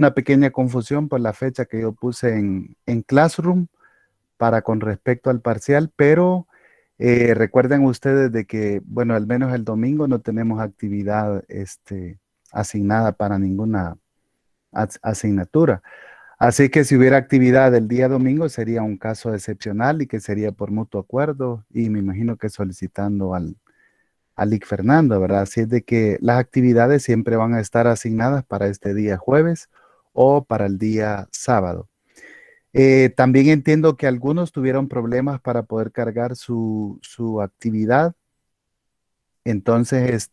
una pequeña confusión por la fecha que yo puse en Classroom para con respecto al parcial, pero recuerden ustedes de que, bueno, al menos el domingo no tenemos actividad asignada para ninguna asignatura. Así que si hubiera actividad el día domingo sería un caso excepcional y que sería por mutuo acuerdo y me imagino que solicitando al IC Fernando, ¿verdad? Así es de que las actividades siempre van a estar asignadas para este día jueves o para el día sábado. También entiendo que algunos tuvieron problemas para poder cargar su actividad. Entonces,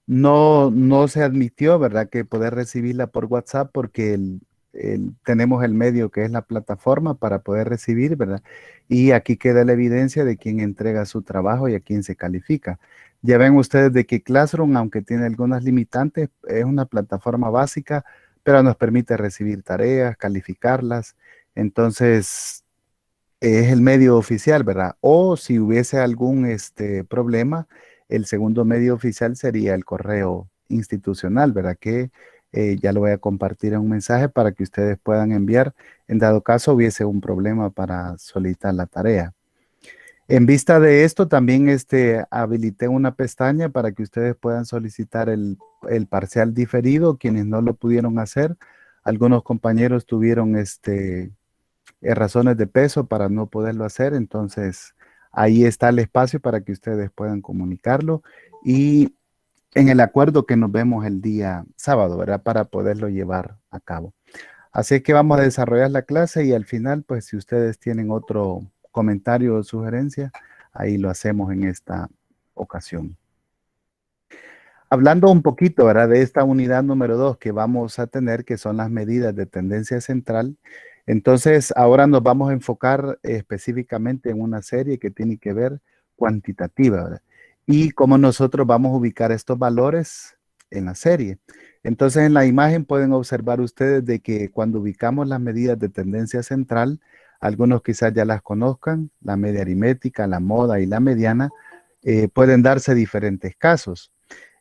no se admitió, ¿verdad? Que poder recibirla por WhatsApp porque tenemos el medio que es la plataforma para poder recibir, ¿verdad? Y aquí queda la evidencia de quién entrega su trabajo y a quién se califica. Ya ven ustedes de que Classroom, aunque tiene algunas limitantes, es una plataforma básica, pero nos permite recibir tareas, calificarlas. Entonces, es el medio oficial, ¿verdad? O si hubiese algún problema, el segundo medio oficial sería el correo institucional, ¿verdad? Que ya lo voy a compartir en un mensaje para que ustedes puedan enviar en dado caso hubiese un problema para solicitar la tarea. En vista de esto, también habilité una pestaña para que ustedes puedan solicitar el parcial diferido, quienes no lo pudieron hacer. Algunos compañeros tuvieron razones de peso para no poderlo hacer. Entonces, ahí está el espacio para que ustedes puedan comunicarlo y en el acuerdo que nos vemos el día sábado, ¿verdad? Para poderlo llevar a cabo. Así que vamos a desarrollar la clase y al final, pues si ustedes tienen otro comentario o sugerencia, ahí lo hacemos en esta ocasión. Hablando un poquito, ¿verdad? De esta unidad número 2 que vamos a tener, que son las medidas de tendencia central. Entonces, ahora nos vamos a enfocar específicamente en una serie que tiene que ver cuantitativa, ¿verdad? Y cómo nosotros vamos a ubicar estos valores en la serie. Entonces, en la imagen pueden observar ustedes de que cuando ubicamos las medidas de tendencia central, algunos quizás ya las conozcan, la media aritmética, la moda y la mediana, pueden darse diferentes casos.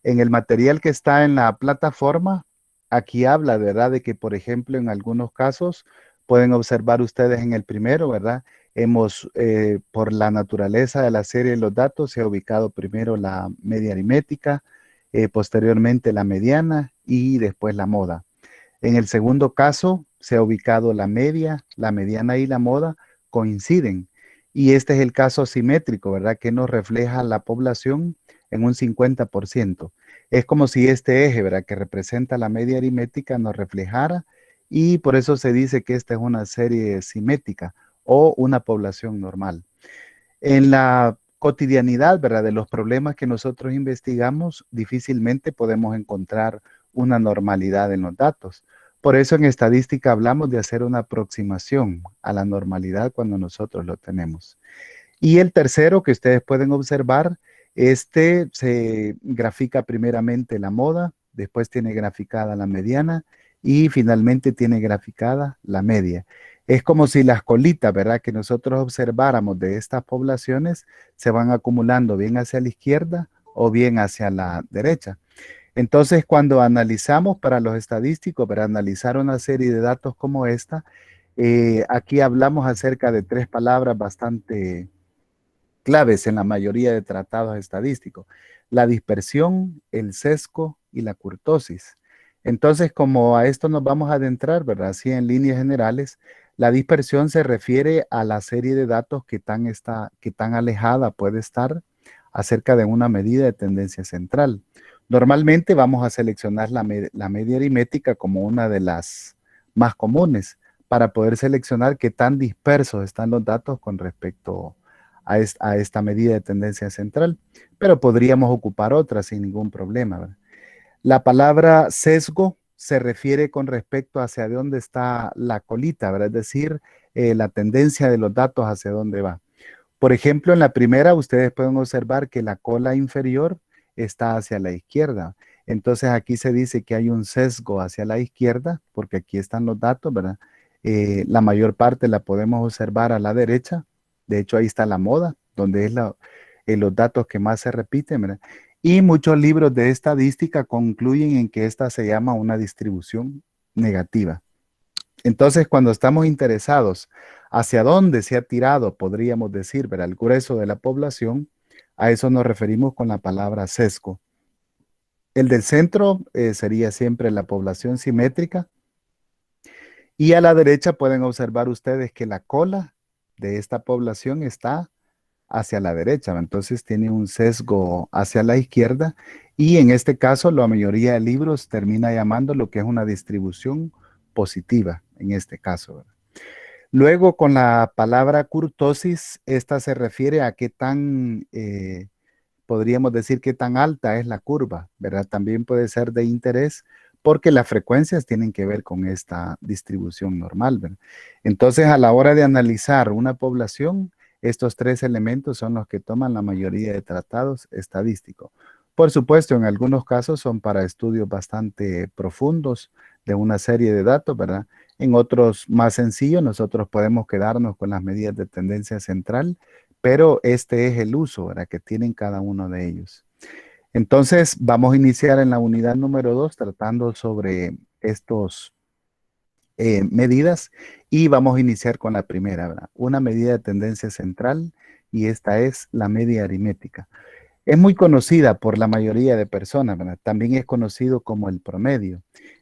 En el material que está en la plataforma, aquí habla, ¿verdad? De que, por ejemplo, en algunos casos, pueden observar ustedes en el primero, ¿verdad? Por la naturaleza de la serie de los datos, se ha ubicado primero la media aritmética, posteriormente la mediana y después la moda. En el segundo caso, se ha ubicado la media, la mediana y la moda coinciden. Y este es el caso simétrico, ¿verdad? Que nos refleja la población en un 50%. Es como si este eje, ¿verdad? Que representa la media aritmética nos reflejara y por eso se dice que esta es una serie simétrica o una población normal. En la cotidianidad, ¿verdad? De los problemas que nosotros investigamos, difícilmente podemos encontrar una normalidad en los datos. Por eso en estadística hablamos de hacer una aproximación a la normalidad cuando nosotros lo tenemos. Y el tercero que ustedes pueden observar, se grafica primeramente la moda, después tiene graficada la mediana y finalmente tiene graficada la media. Es como si las colitas, ¿verdad? Que nosotros observáramos de estas poblaciones se van acumulando bien hacia la izquierda o bien hacia la derecha. Entonces, cuando analizamos para los estadísticos, para analizar una serie de datos como esta, aquí hablamos acerca de tres palabras bastante claves en la mayoría de tratados estadísticos: la dispersión, el sesgo y la kurtosis. Entonces, como a esto nos vamos a adentrar, ¿verdad? Así en líneas generales, la dispersión se refiere a la serie de datos que tan alejada puede estar acerca de una medida de tendencia central. Normalmente vamos a seleccionar la media aritmética como una de las más comunes para poder seleccionar qué tan dispersos están los datos con respecto a esta medida de tendencia central, pero podríamos ocupar otra sin ningún problema, ¿verdad? La palabra sesgo se refiere con respecto hacia dónde está la colita, ¿verdad? Es decir, la tendencia de los datos hacia dónde va. Por ejemplo, en la primera ustedes pueden observar que la cola inferior está hacia la izquierda. Entonces aquí se dice que hay un sesgo hacia la izquierda, porque aquí están los datos, ¿verdad? La mayor parte la podemos observar a la derecha. De hecho, ahí está la moda, donde es los datos que más se repiten, ¿verdad? Y muchos libros de estadística concluyen en que esta se llama una distribución. negativa. Entonces, cuando estamos interesados hacia dónde se ha tirado, podríamos decir, ¿verdad?, el grueso de la población, a eso nos referimos con la palabra sesgo. El del centro sería siempre la población simétrica. Y a la derecha pueden observar ustedes que la cola de esta población está hacia la derecha, entonces tiene un sesgo hacia la izquierda y en este caso la mayoría de libros termina llamando lo que es una distribución positiva en este caso, ¿verdad? Luego con la palabra kurtosis, esta se refiere a qué tan, podríamos decir qué tan alta es la curva, ¿verdad? También puede ser de interés porque las frecuencias tienen que ver con esta distribución normal, ¿verdad? Entonces, a la hora de analizar una población, estos tres elementos son los que toman la mayoría de tratados estadísticos. Por supuesto, en algunos casos son para estudios bastante profundos de una serie de datos, ¿verdad? En otros más sencillos, nosotros podemos quedarnos con las medidas de tendencia central, pero este es el uso, ¿verdad?, que tienen cada uno de ellos. Entonces, vamos a iniciar en la unidad número 2 tratando sobre estos medidas y vamos a iniciar con la primera, ¿verdad? Una medida de tendencia central y esta es la media aritmética. Es muy conocida por la mayoría de personas, ¿verdad? También es conocido como el promedio.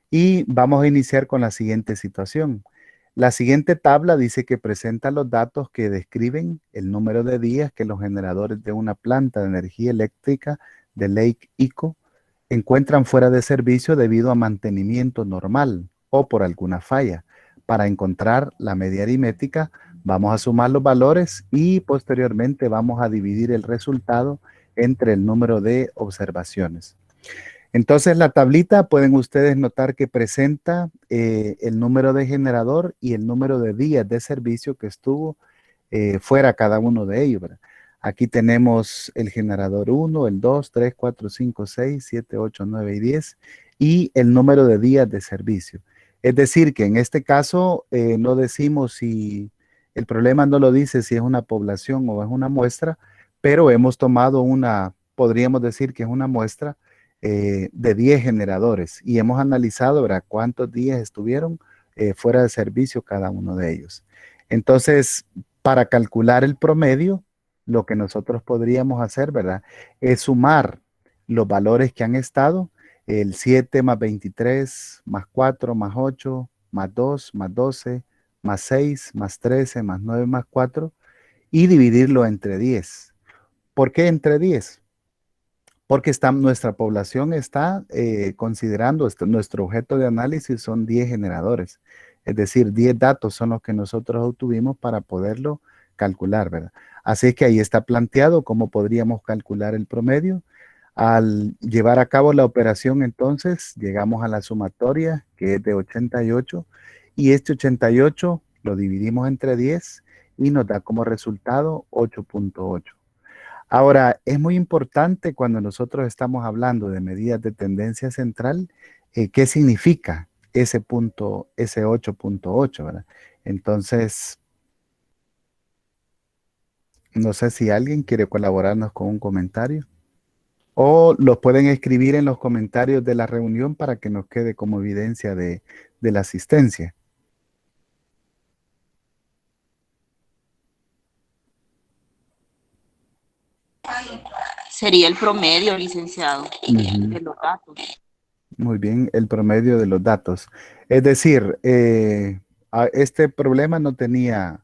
Y vamos a iniciar con la siguiente situación. La siguiente tabla dice que presenta los datos que describen el número de días que los generadores de una planta de energía eléctrica de Lake Eco encuentran fuera de servicio debido a mantenimiento normal o por alguna falla. Para encontrar la media aritmética, vamos a sumar los valores y posteriormente vamos a dividir el resultado entre el número de observaciones. Entonces, la tablita pueden ustedes notar que presenta el número de generador y el número de días de servicio que estuvo fuera cada uno de ellos, ¿verdad? Aquí tenemos el generador 1, el 2, 3, 4, 5, 6, 7, 8, 9 y 10 y el número de días de servicio. Es decir, que en este caso no decimos si el problema no lo dice si es una población o es una muestra, pero hemos tomado una, podríamos decir que es una muestra de 10 generadores y hemos analizado, ¿verdad?, cuántos días estuvieron fuera de servicio cada uno de ellos. Entonces, para calcular el promedio, lo que nosotros podríamos hacer, ¿verdad?, es sumar los valores que han estado, el 7 más 23, más 4, más 8, más 2, más 12, más 6, más 13, más 9, más 4, y dividirlo entre 10. ¿Por qué entre 10? Porque nuestra población está considerando, nuestro objeto de análisis son 10 generadores. Es decir, 10 datos son los que nosotros obtuvimos para poderlo calcular, ¿verdad? Así que ahí está planteado cómo podríamos calcular el promedio. Al llevar a cabo la operación, entonces, llegamos a la sumatoria, que es de 88, y este 88 lo dividimos entre 10 y nos da como resultado 8.8. Ahora, es muy importante cuando nosotros estamos hablando de medidas de tendencia central, ¿qué significa ese punto, ese 8.8, ¿verdad? Entonces, no sé si alguien quiere colaborarnos con un comentario o los pueden escribir en los comentarios de la reunión para que nos quede como evidencia de la asistencia. Sería el promedio, licenciado, Ujú. de los datos. Muy bien, el promedio de los datos. Es decir, este problema no tenía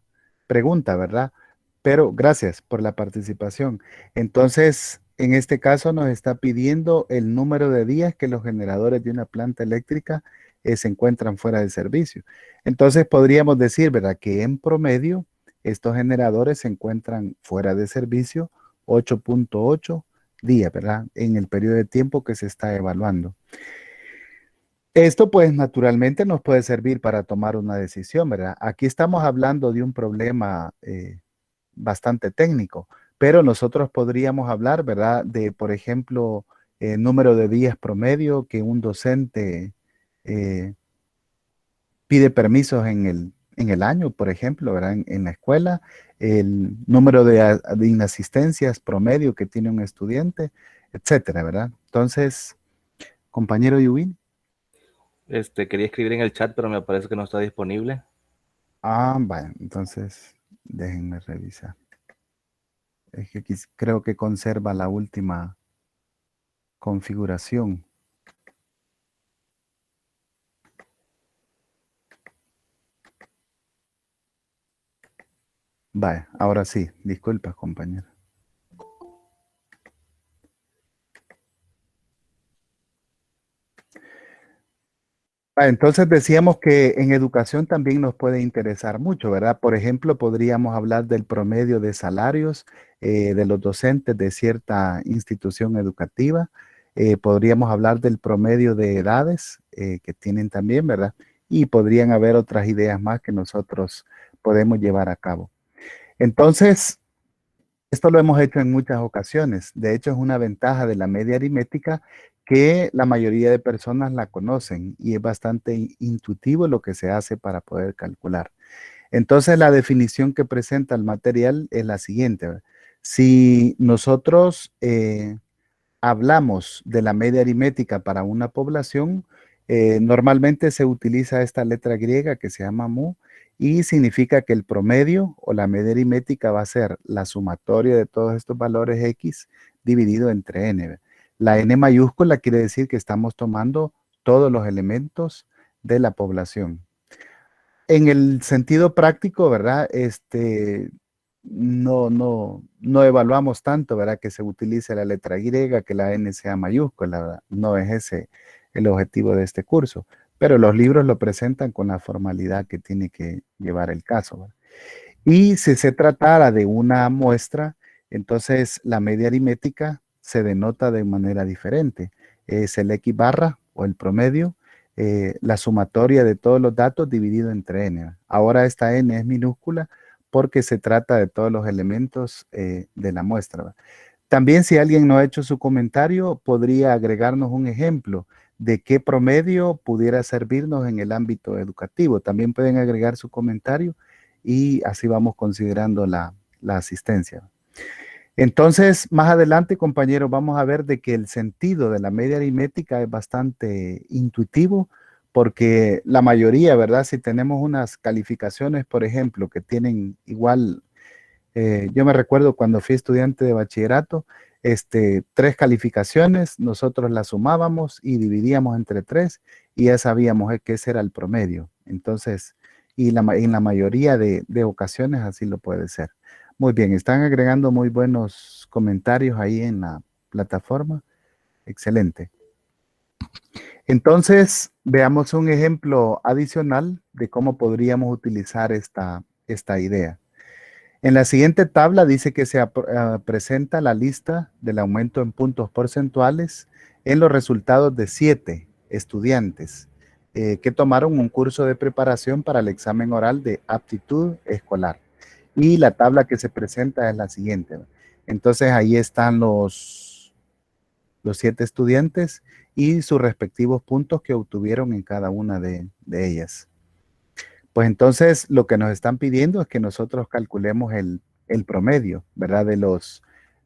pregunta, ¿verdad? Pero gracias por la participación. Entonces, en este caso nos está pidiendo el número de días que los generadores de una planta eléctrica se encuentran fuera de servicio. Entonces, podríamos decir, ¿verdad?, que en promedio estos generadores se encuentran fuera de servicio 8.8 días, ¿verdad?, en el periodo de tiempo que se está evaluando. Esto pues naturalmente nos puede servir para tomar una decisión, ¿verdad? Aquí estamos hablando de un problema bastante técnico, pero nosotros podríamos hablar, ¿verdad?, de, por ejemplo, número de días promedio que un docente eh, pide permisos en el año, por ejemplo, ¿verdad?, en la escuela, el número de inasistencias promedio que tiene un estudiante, etcétera, ¿verdad? Entonces, compañero Yuwin. Quería escribir en el chat, pero me parece que no está disponible. Ah, vaya, entonces déjenme revisar. Es que creo que conserva la última configuración. Vaya, ahora sí, disculpa, compañero. Entonces decíamos que en educación también nos puede interesar mucho, ¿verdad? Por ejemplo, podríamos hablar del promedio de salarios de los docentes de cierta institución educativa. Podríamos hablar del promedio de edades que tienen también, ¿verdad? Y podrían haber otras ideas más que nosotros podemos llevar a cabo. Entonces, esto lo hemos hecho en muchas ocasiones. De hecho, es una ventaja de la media aritmética que la mayoría de personas la conocen y es bastante intuitivo lo que se hace para poder calcular. Entonces, la definición que presenta el material es la siguiente. ¿Verdad? Si nosotros hablamos de la media aritmética para una población, normalmente se utiliza esta letra griega que se llama mu y significa que el promedio o la media aritmética va a ser la sumatoria de todos estos valores x dividido entre n. La n mayúscula quiere decir que estamos tomando todos los elementos de la población. En el sentido práctico, ¿verdad? No evaluamos tanto, ¿verdad? Que se utilice la letra griega, que la N sea mayúscula, ¿verdad? No es ese el objetivo de este curso, pero los libros lo presentan con la formalidad que tiene que llevar el caso, ¿verdad? Y si se tratara de una muestra, entonces la media aritmética se denota de manera diferente. Es el X barra o el promedio, la sumatoria de todos los datos dividido entre n. Ahora esta n es minúscula porque se trata de todos los elementos de la muestra. ¿Verdad? También si alguien no ha hecho su comentario, podría agregarnos un ejemplo de qué promedio pudiera servirnos en el ámbito educativo. También pueden agregar su comentario y así vamos considerando la asistencia. Entonces, más adelante, compañeros, vamos a ver de que el sentido de la media aritmética es bastante intuitivo, porque la mayoría, ¿verdad? Si tenemos unas calificaciones, por ejemplo, que tienen igual, yo me recuerdo cuando fui estudiante de bachillerato, tres calificaciones, nosotros las sumábamos y dividíamos entre tres y ya sabíamos que ese era el promedio. Entonces, en la mayoría de ocasiones así lo puede ser. Muy bien, están agregando muy buenos comentarios ahí en la plataforma. Excelente. Entonces, veamos un ejemplo adicional de cómo podríamos utilizar esta idea. En la siguiente tabla dice que se presenta la lista del aumento en puntos porcentuales en los resultados de 7 estudiantes que tomaron un curso de preparación para el examen oral de aptitud escolar. Y la tabla que se presenta es la siguiente. Entonces ahí están los 7 estudiantes y sus respectivos puntos que obtuvieron en cada una de ellas. Pues entonces lo que nos están pidiendo es que nosotros calculemos el promedio, ¿verdad? De los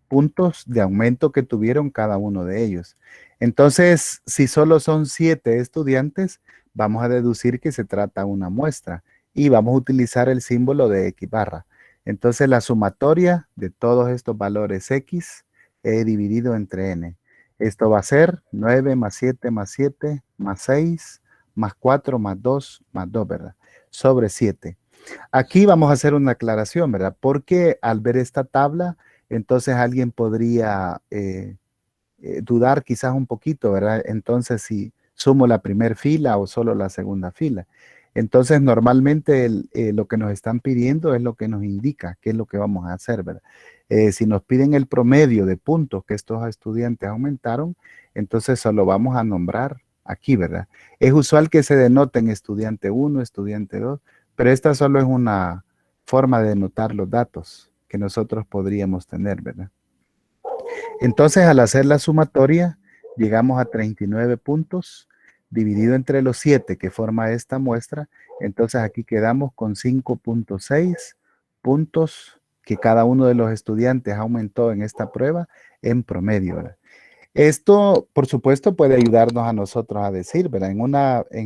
puntos de aumento que tuvieron cada uno de ellos. Entonces, si solo son 7 estudiantes, vamos a deducir que se trata de una muestra y vamos a utilizar el símbolo de X barra. Entonces, la sumatoria de todos estos valores X dividido entre N. Esto va a ser 9 más 7 más 7 más 6 más 4 más 2 más 2, ¿verdad? Sobre 7. Aquí vamos a hacer una aclaración, ¿verdad? Porque al ver esta tabla, entonces alguien podría dudar quizás un poquito, ¿verdad? Entonces, si sumo la primera fila o solo la segunda fila. Entonces, normalmente lo que nos están pidiendo es lo que nos indica qué es lo que vamos a hacer, ¿verdad? Si nos piden el promedio de puntos que estos estudiantes aumentaron, entonces solo vamos a nombrar aquí, ¿verdad? Es usual que se denoten estudiante 1, estudiante 2, pero esta solo es una forma de denotar los datos que nosotros podríamos tener, ¿verdad? Entonces, al hacer la sumatoria, llegamos a 39 puntos dividido entre los 7 que forma esta muestra. Entonces, aquí quedamos con 5.6 puntos que cada uno de los estudiantes aumentó en esta prueba en promedio, ¿verdad? Esto, por supuesto, puede ayudarnos a nosotros a decir, ¿verdad? En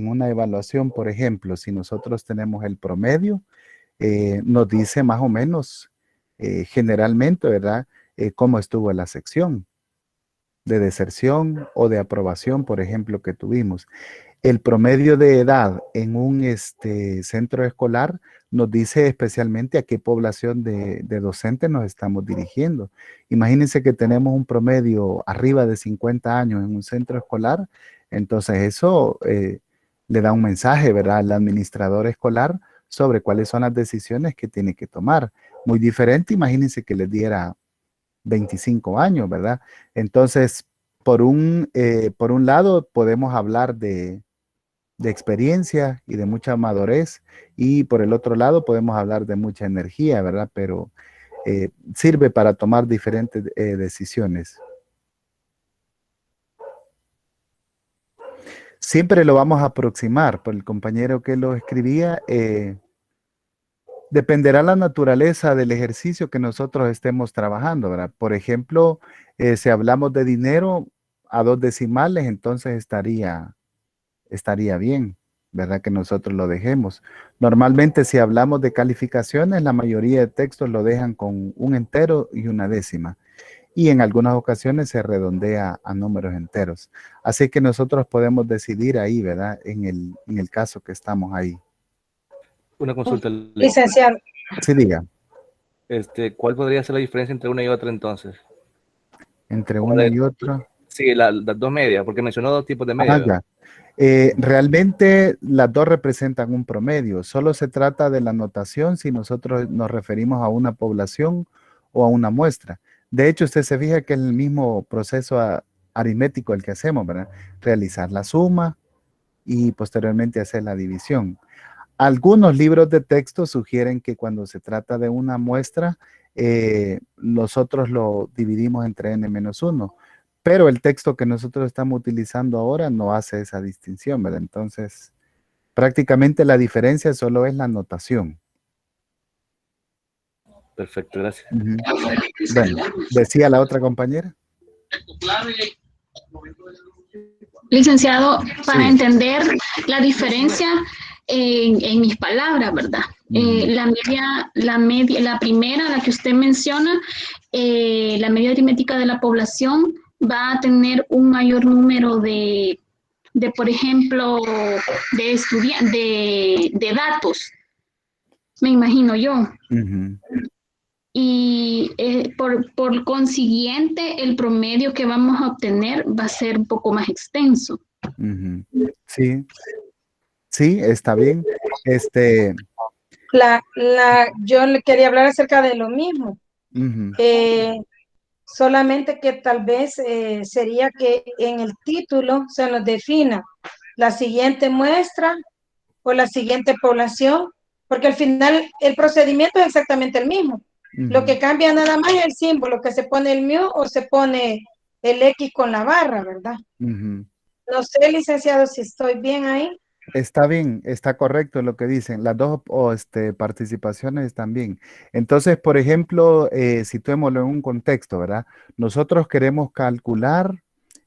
una evaluación, por ejemplo, si nosotros tenemos el promedio, nos dice más o menos, generalmente, ¿verdad? Cómo estuvo la sección de deserción o de aprobación, por ejemplo, que tuvimos. El promedio de edad en un centro escolar nos dice especialmente a qué población de docentes nos estamos dirigiendo. Imagínense que tenemos un promedio arriba de 50 años en un centro escolar, entonces eso le da un mensaje, ¿verdad?, al administrador escolar sobre cuáles son las decisiones que tiene que tomar. Muy diferente, imagínense que les diera 25 años, ¿verdad? Entonces, por un lado, podemos hablar de experiencia y de mucha madurez, y por el otro lado podemos hablar de mucha energía, ¿verdad? Pero sirve para tomar diferentes decisiones. Siempre lo vamos a aproximar por el compañero que lo escribía. Dependerá la naturaleza del ejercicio que nosotros estemos trabajando, ¿verdad? Por ejemplo, si hablamos de dinero a 2 decimales, entonces estaría bien, ¿verdad? Que nosotros lo dejemos. Normalmente, si hablamos de calificaciones, la mayoría de textos lo dejan con un entero y una décima. Y en algunas ocasiones se redondea a números enteros. Así que nosotros podemos decidir ahí, ¿verdad? En el caso que estamos ahí. Una consulta. Licenciado. Sí, diga. ¿Cuál podría ser la diferencia entre una y otra entonces? Entre una y otra. Sí, las dos medias, porque mencionó dos tipos de medias. Ya. Realmente las dos representan un promedio. Solo se trata de la notación si nosotros nos referimos a una población o a una muestra. De hecho, usted se fija que es el mismo proceso aritmético el que hacemos, ¿verdad? Realizar la suma y posteriormente hacer la división. Algunos libros de texto sugieren que cuando se trata de una muestra, nosotros lo dividimos entre n-1. Pero el texto que nosotros estamos utilizando ahora no hace esa distinción, ¿verdad? Entonces, prácticamente la diferencia solo es la notación. Perfecto, gracias. Bueno, decía la otra compañera. Licenciado, para Sí. entender la diferencia en mis palabras, ¿verdad? La primera, la que usted menciona, la media aritmética de la población va a tener un mayor número de por ejemplo, de datos, me imagino yo. Y por consiguiente, el promedio que vamos a obtener va a ser un poco más extenso. Sí, sí, está bien. Yo le quería hablar acerca de lo mismo. Solamente que tal vez sería que en el título se nos defina la siguiente muestra o la siguiente población, porque al final el procedimiento es exactamente el mismo. Lo que cambia nada más es el símbolo, que se pone el mu o se pone el X con la barra, ¿verdad? No sé, licenciado, si estoy bien ahí. Está bien, está correcto lo que dicen. Las dos participaciones están bien. Entonces, por ejemplo, situémoslo en un contexto, ¿verdad? Nosotros queremos calcular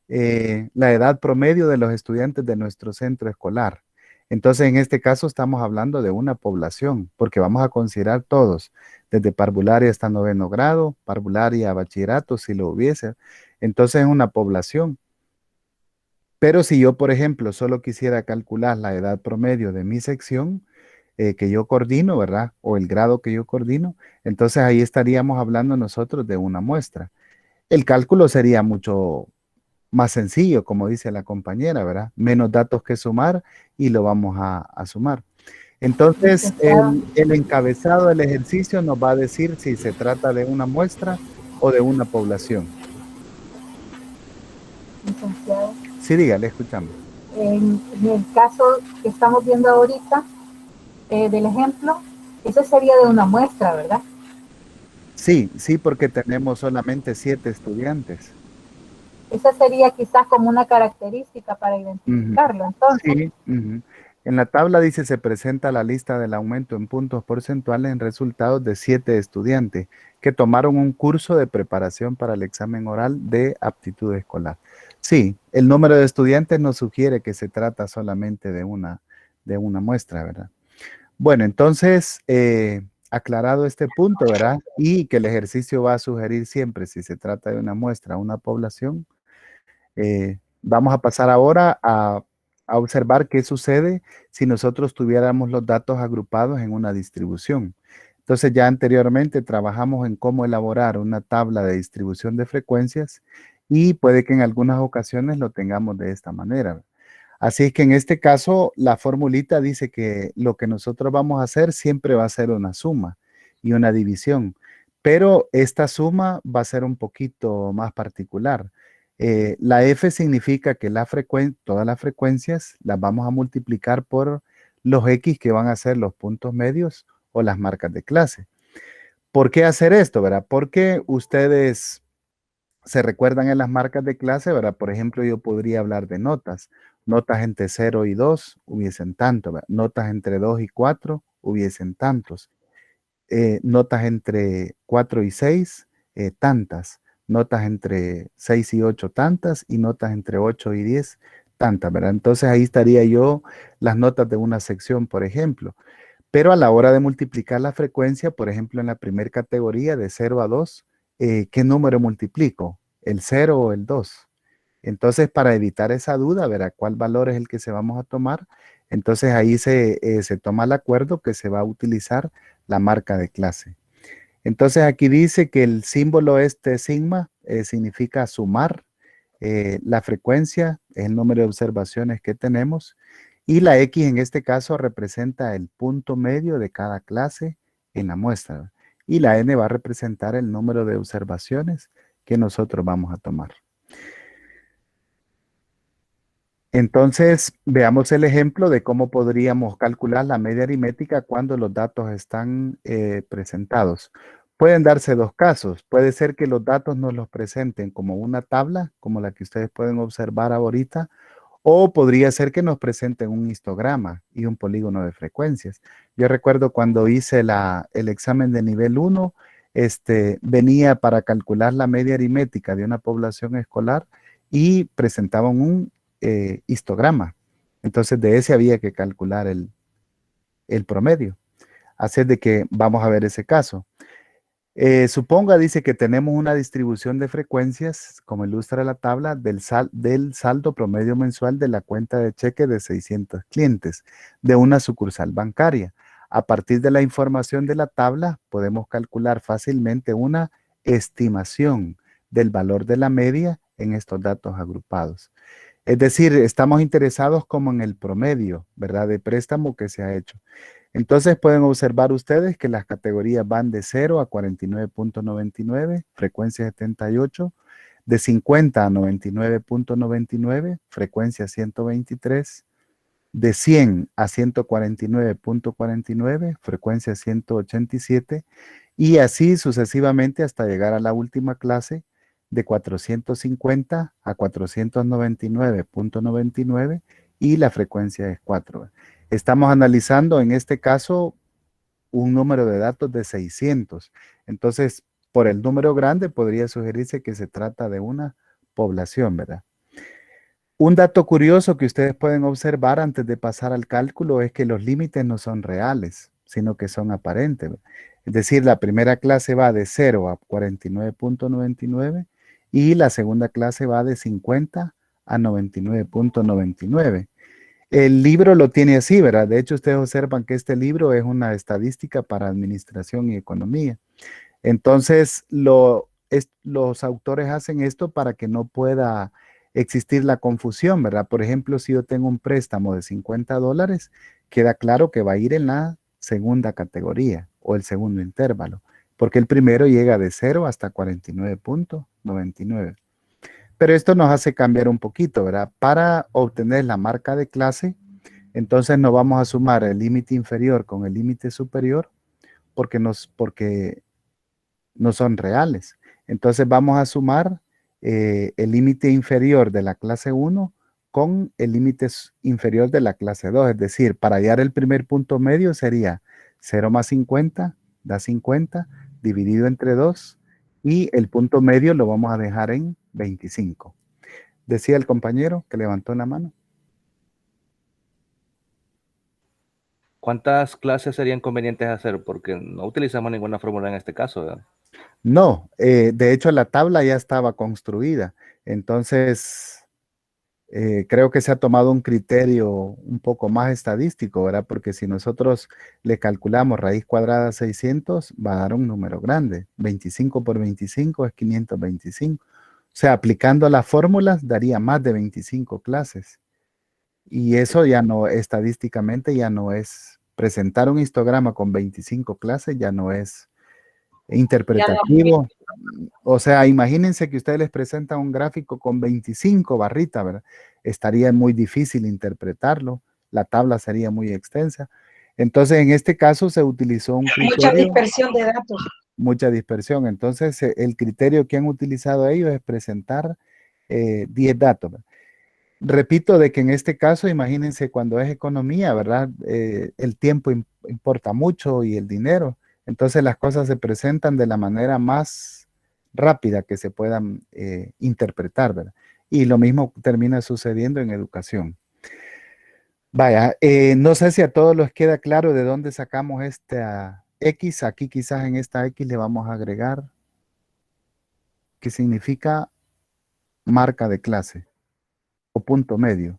la edad promedio de los estudiantes de nuestro centro escolar. Entonces, en este caso estamos hablando de una población, porque vamos a considerar todos, desde parvularia hasta 9º grado, parvularia a bachillerato, si lo hubiese. Entonces, es una población. Pero si yo, por ejemplo, solo quisiera calcular la edad promedio de mi sección que yo coordino, ¿verdad? O el grado que yo coordino, entonces ahí estaríamos hablando nosotros de una muestra. El cálculo sería mucho más sencillo, como dice la compañera, ¿verdad? Menos datos que sumar y lo vamos a sumar. Entonces, el encabezado del ejercicio nos va a decir si se trata de una muestra o de una población. Licenciado. Sí, dígale, escuchamos. En el caso que estamos viendo ahorita, del ejemplo, eso sería de una muestra, ¿verdad? Sí, sí, porque tenemos solamente 7 estudiantes. Esa sería quizás como una característica para identificarlo, entonces. Sí. En la tabla dice, se presenta la lista del aumento en puntos porcentuales en resultados de 7 estudiantes, que tomaron un curso de preparación para el examen oral de aptitud escolar. Sí, el número de estudiantes nos sugiere que se trata solamente de una muestra, ¿verdad? Bueno, entonces, aclarado este punto, ¿verdad? Y que el ejercicio va a sugerir siempre, si se trata de una muestra, una población, vamos a pasar ahora a observar qué sucede si nosotros tuviéramos los datos agrupados en una distribución. Entonces ya anteriormente trabajamos en cómo elaborar una tabla de distribución de frecuencias y puede que en algunas ocasiones lo tengamos de esta manera. Así es que en este caso la formulita dice que lo que nosotros vamos a hacer siempre va a ser una suma y una división, pero esta suma va a ser un poquito más particular. La F significa que todas las frecuencias las vamos a multiplicar por los X que van a ser los puntos medios o las marcas de clase. ¿Por qué hacer esto, verdad? Porque ustedes se recuerdan en las marcas de clase, ¿verdad? Por ejemplo, yo podría hablar de notas. Notas entre 0 y 2 hubiesen tanto, ¿verdad? Notas entre 2 y 4 hubiesen tantos. Notas entre 4 y 6, tantas. Notas entre 6 y 8 tantas y notas entre 8 y 10 tantas, ¿verdad? Entonces ahí estaría yo las notas de una sección, por ejemplo. Pero a la hora de multiplicar la frecuencia, por ejemplo, en la primera categoría de 0 a 2, ¿qué número multiplico? ¿El 0 o el 2? Entonces, para evitar esa duda, verá cuál valor es el que se vamos a tomar. Entonces, ahí se toma el acuerdo que se va a utilizar la marca de clase. Entonces, aquí dice que el símbolo sigma significa sumar. La frecuencia es el número de observaciones que tenemos. Y la X en este caso representa el punto medio de cada clase en la muestra. Y la N va a representar el número de observaciones que nosotros vamos a tomar. Entonces, veamos el ejemplo de cómo podríamos calcular la media aritmética cuando los datos están presentados. Pueden darse dos casos. Puede ser que los datos nos los presenten como una tabla, como la que ustedes pueden observar ahorita, o podría ser que nos presenten un histograma y un polígono de frecuencias. Yo recuerdo cuando hice el examen de nivel 1, venía para calcular la media aritmética de una población escolar y presentaban un histograma. Entonces de ese había que calcular el promedio. Así es de que vamos a ver ese caso. Suponga, dice que tenemos una distribución de frecuencias, como ilustra la tabla, del saldo promedio mensual de la cuenta de cheque de 600 clientes de una sucursal bancaria. A partir de la información de la tabla, podemos calcular fácilmente una estimación del valor de la media en estos datos agrupados. Es decir, estamos interesados como en el promedio, ¿verdad?, de préstamo que se ha hecho. Entonces pueden observar ustedes que las categorías van de 0 a 49.99, frecuencia 78, de 50 a 99.99, frecuencia 123, de 100 a 149.49, frecuencia 187, y así sucesivamente hasta llegar a la última clase de 450 a 499.99 y la frecuencia es 4. Estamos analizando en este caso un número de datos de 600. Entonces, por el número grande podría sugerirse que se trata de una población, ¿verdad? Un dato curioso que ustedes pueden observar antes de pasar al cálculo es que los límites no son reales, sino que son aparentes. Es decir, la primera clase va de 0 a 49.99 y la segunda clase va de 50 a 99.99. El libro lo tiene así, ¿verdad? De hecho, ustedes observan que este libro es una estadística para administración y economía. Entonces, los autores hacen esto para que no pueda existir la confusión, ¿verdad? Por ejemplo, si yo tengo un préstamo de $50, queda claro que va a ir en la segunda categoría o el segundo intervalo, porque el primero llega de 0 hasta 49.99. Pero esto nos hace cambiar un poquito, ¿verdad? Para obtener la marca de clase, entonces no vamos a sumar el límite inferior con el límite superior porque no son reales. Entonces vamos a sumar el límite inferior de la clase 1 con el límite inferior de la clase 2. Es decir, para hallar el primer punto medio sería 0 más 50 da 50, dividido entre 2 y el punto medio lo vamos a dejar en 25. Decía el compañero que levantó la mano. ¿Cuántas clases serían convenientes hacer? Porque no utilizamos ninguna fórmula en este caso, ¿verdad? No, de hecho la tabla ya estaba construida. Entonces, creo que se ha tomado un criterio un poco más estadístico, ¿verdad? Porque si nosotros le calculamos raíz cuadrada 600, va a dar un número grande. 25 por 25 es 525. O sea, aplicando las fórmulas daría más de 25 clases. Y eso ya no, estadísticamente ya no es, presentar un histograma con 25 clases ya no es interpretativo. O sea, imagínense que ustedes les presentan un gráfico con 25 barritas, ¿verdad? Estaría muy difícil interpretarlo, la tabla sería muy extensa. Entonces, en este caso se utilizó un criterio. Mucha dispersión de datos. Mucha dispersión. Entonces, el criterio que han utilizado ellos es presentar 10 datos, ¿verdad? Repito de que en este caso, imagínense cuando es economía, ¿verdad? El tiempo importa mucho y el dinero. Entonces las cosas se presentan de la manera más rápida que se puedan interpretar, ¿verdad? Y lo mismo termina sucediendo en educación. Vaya, no sé si a todos les queda claro de dónde sacamos esta X. Aquí quizás en esta X le vamos a agregar que significa marca de clase o punto medio.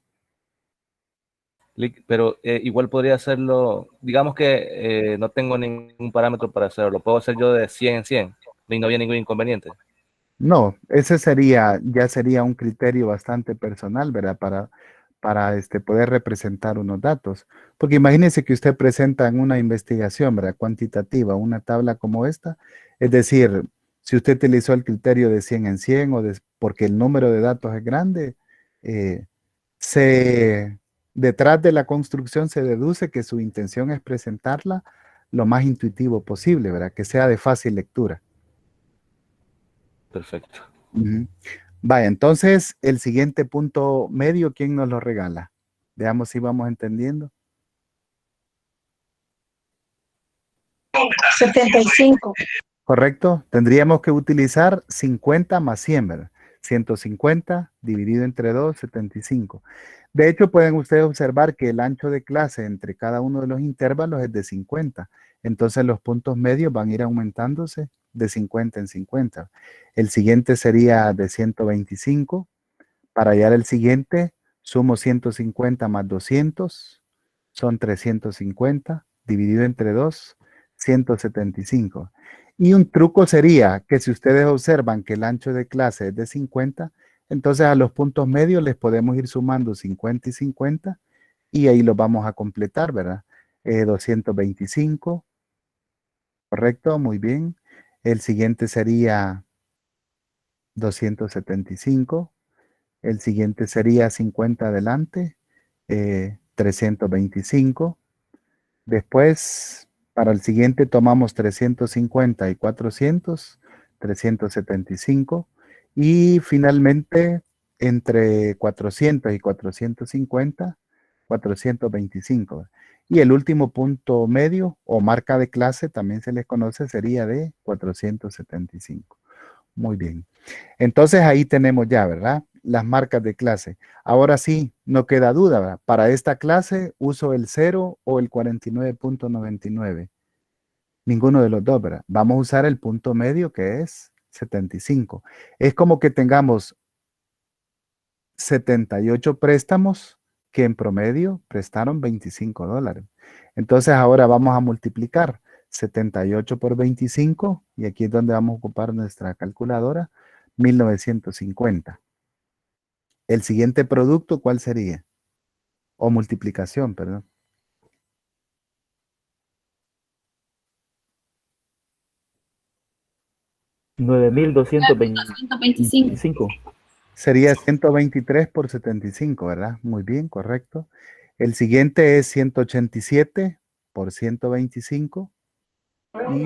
Pero igual podría hacerlo, digamos que no tengo ningún parámetro para hacerlo. Puedo hacer yo de 100 en 100 y no había ningún inconveniente. No, ese ya sería un criterio bastante personal, ¿verdad? Para poder representar unos datos. Porque imagínense que usted presenta en una investigación, ¿verdad? Cuantitativa, una tabla como esta. Es decir, si usted utilizó el criterio de 100 en 100 porque el número de datos es grande, eh, detrás de la construcción se deduce que su intención es presentarla lo más intuitivo posible, ¿verdad? Que sea de fácil lectura. Perfecto. Ujú. Vaya, entonces el siguiente punto medio, ¿quién nos lo regala? Veamos si vamos entendiendo. 75. Correcto, tendríamos que utilizar 50 más 100, ¿verdad? 150 dividido entre 2, 75. De hecho, pueden ustedes observar que el ancho de clase entre cada uno de los intervalos es de 50. Entonces los puntos medios van a ir aumentándose de 50 en 50. El siguiente sería de 125. Para hallar el siguiente, sumo 150 más 200, son 350, dividido entre 2, 175. Y un truco sería que si ustedes observan que el ancho de clase es de 50, entonces a los puntos medios les podemos ir sumando 50 y 50 y ahí los vamos a completar, ¿verdad? 225, correcto, muy bien. El siguiente sería 275. El siguiente sería 50 adelante, 325. Después, para el siguiente tomamos 350 y 400, 375. Y finalmente, entre 400 y 450, 425. Y el último punto medio o marca de clase, también se les conoce, sería de 475. Muy bien. Entonces ahí tenemos ya, ¿verdad? Las marcas de clase. Ahora sí, no queda duda, ¿verdad? Para esta clase uso el 0 o el 49.99. Ninguno de los dos, ¿verdad? Vamos a usar el punto medio que es 75. Es como que tengamos 78 préstamos que en promedio prestaron $25. Entonces ahora vamos a multiplicar 78 por 25 y aquí es donde vamos a ocupar nuestra calculadora, 1950. El siguiente producto, ¿cuál sería? O multiplicación, perdón. 9.225. Sería 123 por 75, ¿verdad? Muy bien, correcto. El siguiente es 187 por 125. Y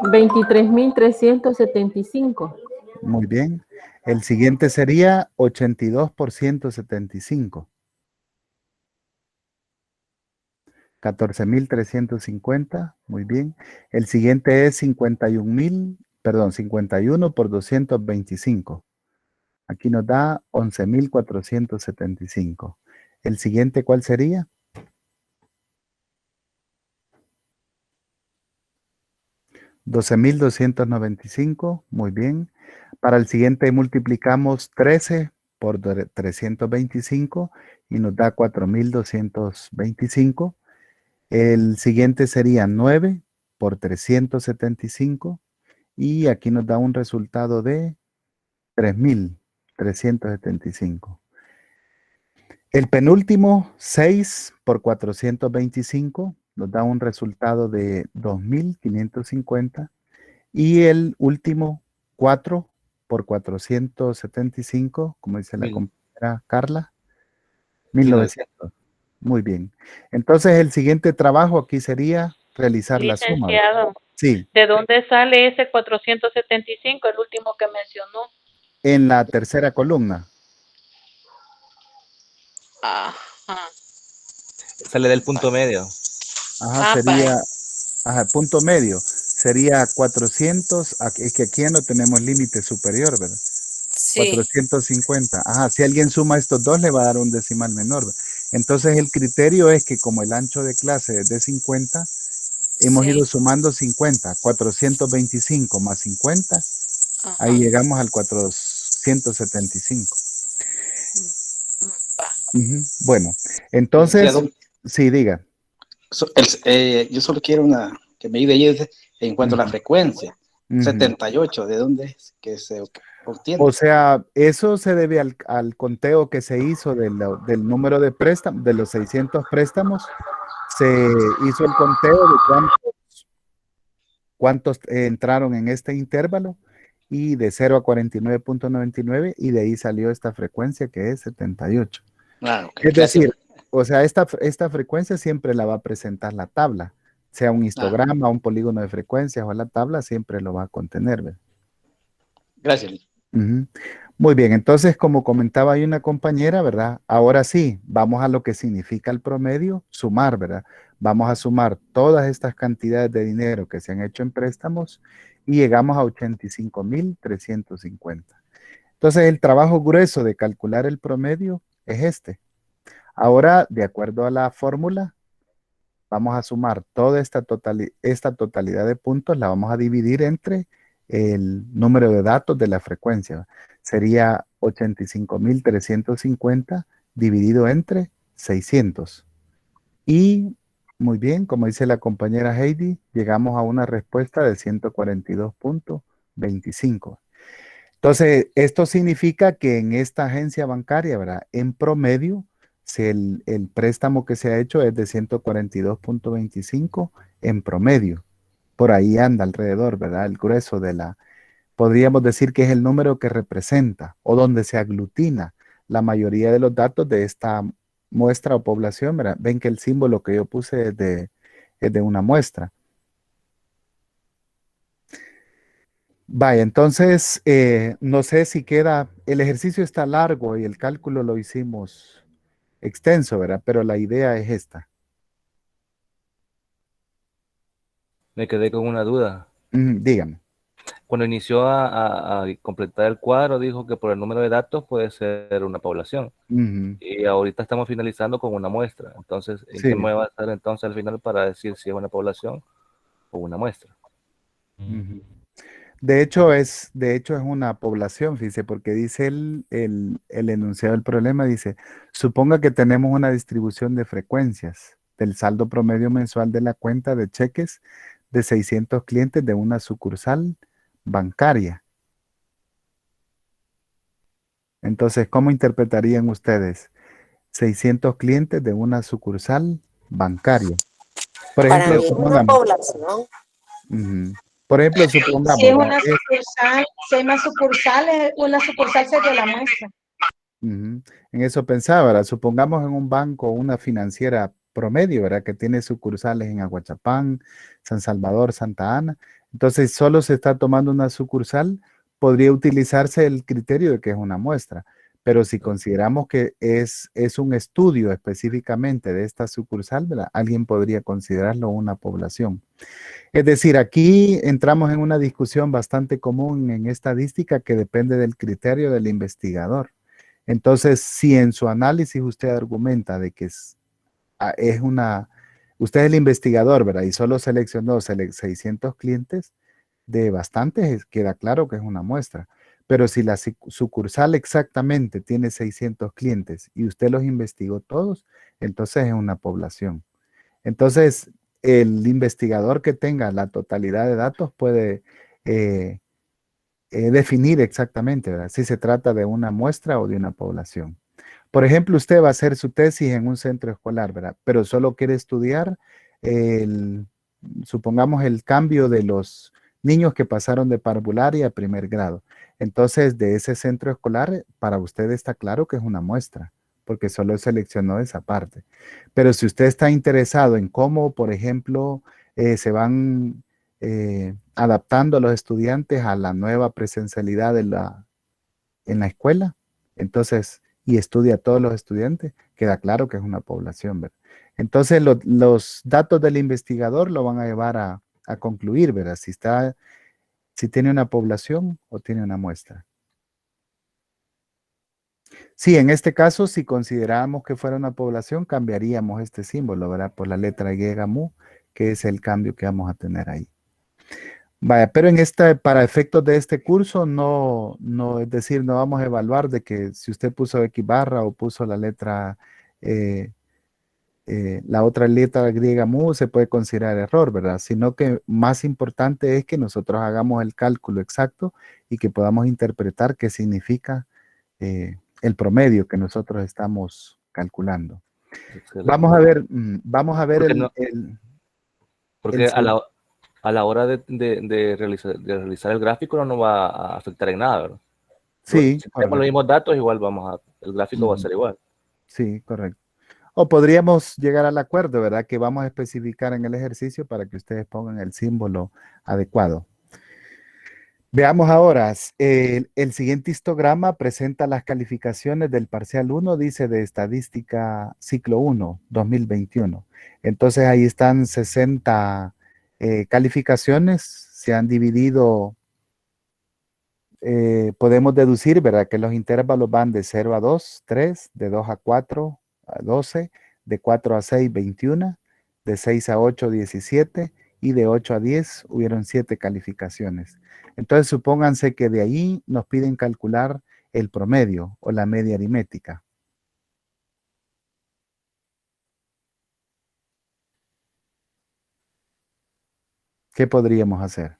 23.375. muy bien. El siguiente sería 82 por 175. 14,350, muy bien. El siguiente es 51 por 225. Aquí nos da 11,475. El siguiente, ¿cuál sería? $12,295, muy bien. Para el siguiente multiplicamos 13 por 325 y nos da 4,225. El siguiente sería 9 por 375 y aquí nos da un resultado de 3,375. El penúltimo, 6 por 425, nos da un resultado de 2,550. Y el último, 4 por 475, como dice la compañera Carla, 1,900. Muy bien. Entonces, el siguiente trabajo aquí sería realizar la suma. Licenciado, Sí, ¿de dónde sale ese 475, el último que mencionó? en la tercera columna. Ajá. Sale del punto medio. Ajá, sería, punto medio. Sería 400, es que aquí ya no tenemos límite superior, ¿verdad? Sí. 450. Ajá, si alguien suma estos dos, le va a dar un decimal menor. Entonces, el criterio es que como el ancho de clase es de 50, hemos Sí. ido sumando 50. 425 más 50, Ajá. ahí llegamos al 475. Va. Ujú. Bueno, entonces, Licenciado, sí, diga. yo solo quiero que me ayude en cuanto a la frecuencia. Ujú. 78, ¿de dónde es que se obtiene? O sea, eso se debe al conteo que se hizo del número de préstamos, de los 600 préstamos. Se hizo el conteo de cuántos entraron en este intervalo y de 0 a 49,99 y de ahí salió esta frecuencia que es 78. Ok, Es gracias. decir, o sea, esta frecuencia siempre la va a presentar la tabla, sea un histograma, un polígono de frecuencias o la tabla siempre lo va a contener, ¿verdad? Gracias. Ujú. Muy bien, entonces como comentaba ahí una compañera, ¿verdad? Ahora sí, vamos a lo que significa el promedio, sumar, ¿verdad? Vamos a sumar todas estas cantidades de dinero que se han hecho en préstamos y llegamos a 85,350. Entonces el trabajo grueso de calcular el promedio es este. Ahora, de acuerdo a la fórmula, vamos a sumar toda esta totalidad de puntos, la vamos a dividir entre el número de datos de la frecuencia. Sería 85,350 dividido entre 600. Y muy bien, como dice la compañera Heidi, llegamos a una respuesta de 142,25. Entonces, esto significa que en esta agencia bancaria, ¿verdad? En promedio, si el préstamo que se ha hecho es de 142,25 en promedio. Por ahí anda alrededor, ¿verdad? El grueso podríamos decir que es el número que representa o donde se aglutina la mayoría de los datos de esta muestra o población, ¿verdad? Ven que el símbolo que yo puse es de una muestra. Vaya, entonces, no sé si el ejercicio está largo y el cálculo lo hicimos extenso, ¿verdad? Pero la idea es esta. Me quedé con una duda. Dígame. Cuando inició a completar el cuadro, dijo que por el número de datos puede ser una población. Y ahorita estamos finalizando con una muestra. Entonces, ¿en qué me va a basar entonces al final para decir si es una población o una muestra? De hecho, es una población, fíjese, porque dice el enunciado del problema, dice, suponga que tenemos una distribución de frecuencias del saldo promedio mensual de la cuenta de cheques de 600 clientes de una sucursal bancaria. Entonces, ¿cómo interpretarían ustedes 600 clientes de una sucursal bancaria? Por ejemplo, Una población. Por ejemplo, supongamos. Si es una sucursal, si hay más sucursales, una sucursal sería la muestra. En eso pensaba, ¿verdad? Supongamos en un banco, una financiera promedio, ¿verdad? Que tiene sucursales en Aguachapán, San Salvador, Santa Ana. Entonces, solo se está tomando una sucursal, podría utilizarse el criterio de que es una muestra. Pero si consideramos que es un estudio específicamente de esta sucursal, ¿verdad? Alguien podría considerarlo una población. Es decir, aquí entramos en una discusión bastante común en estadística que depende del criterio del investigador. Entonces, si en su análisis usted argumenta de que usted es el investigador, ¿verdad? Y solo seleccionó 600 clientes, de bastantes queda claro que es una muestra. Pero si la sucursal exactamente tiene 600 clientes y usted los investigó todos, entonces es una población. Entonces, el investigador que tenga la totalidad de datos puede definir exactamente, ¿verdad? Si se trata de una muestra o de una población. Por ejemplo, usted va a hacer su tesis en un centro escolar, ¿verdad? Pero solo quiere estudiar supongamos, el cambio de los niños que pasaron de parvularia a primer grado. Entonces, de ese centro escolar, para usted está claro que es una muestra, porque solo seleccionó esa parte. Pero si usted está interesado en cómo, por ejemplo, se van adaptando los estudiantes a la nueva presencialidad en la escuela, entonces, y estudia a todos los estudiantes, queda claro que es una población, ¿verdad? Entonces, los datos del investigador lo van a llevar a concluir, ¿verdad? Si tiene una población o tiene una muestra. Sí, en este caso, si consideramos que fuera una población, cambiaríamos este símbolo, ¿verdad? Por la letra Y mu, que es el cambio que vamos a tener ahí. Vaya, pero para efectos de este curso, no, es decir, no vamos a evaluar de que si usted puso X barra o puso la letra, la otra letra griega mu, se puede considerar error, ¿verdad? Sino que más importante es que nosotros hagamos el cálculo exacto y que podamos interpretar qué significa el promedio que nosotros estamos calculando. Excelente. Vamos a ver porque a la hora de realizar el gráfico no va a afectar en nada, ¿verdad? Sí. Si tenemos los mismos datos, igual el gráfico va a ser igual. Sí, correcto. O podríamos llegar al acuerdo, ¿verdad? Que vamos a especificar en el ejercicio para que ustedes pongan el símbolo adecuado. Veamos ahora, el siguiente histograma presenta las calificaciones del parcial 1, dice de estadística ciclo 1, 2021. Entonces ahí están 60 calificaciones, se han dividido, podemos deducir, ¿verdad? Que los intervalos van de 0 a 2, 3, de 2 a 4, a 12, de 4 a 6, 21, de 6 a 8, 17, y de 8 a 10 hubieron 7 calificaciones. Entonces, supónganse que de ahí nos piden calcular el promedio o la media aritmética. ¿Qué podríamos hacer?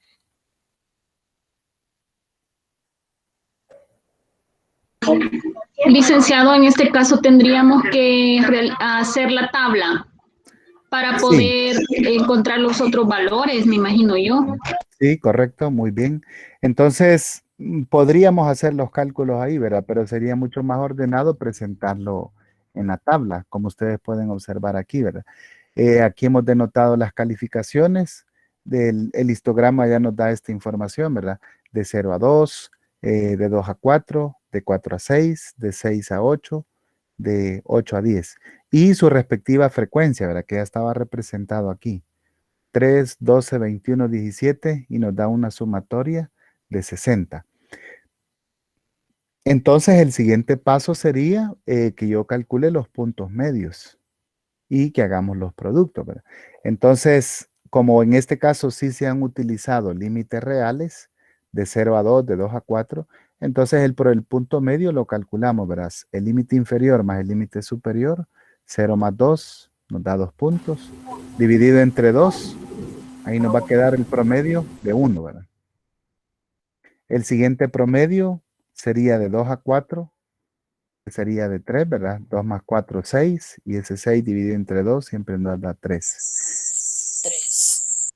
Licenciado, en este caso tendríamos que hacer la tabla para poder encontrar los otros valores, me imagino yo. Sí, correcto, muy bien. Entonces, podríamos hacer los cálculos ahí, ¿verdad? Pero sería mucho más ordenado presentarlo en la tabla, como ustedes pueden observar aquí, ¿verdad? Aquí hemos denotado las calificaciones, el histograma ya nos da esta información, ¿verdad? De 0 a 2, de 2 a 4, de 4 a 6, de 6 a 8, de 8 a 10. Y su respectiva frecuencia, ¿verdad? Que ya estaba representado aquí. 3, 12, 21, 17 y nos da una sumatoria de 60. Entonces el siguiente paso sería que yo calcule los puntos medios y que hagamos los productos, ¿verdad? Entonces, como en este caso sí se han utilizado límites reales de 0 a 2, de 2 a 4, entonces por el punto medio lo calculamos, verás, el límite inferior más el límite superior, 0 más 2 nos da 2 puntos, dividido entre 2, ahí nos va a quedar el promedio de 1, ¿verdad? El siguiente promedio sería de 2 a 4, sería de 3, ¿verdad? 2 más 4, 6, y ese 6 dividido entre 2 siempre nos da 3. 3.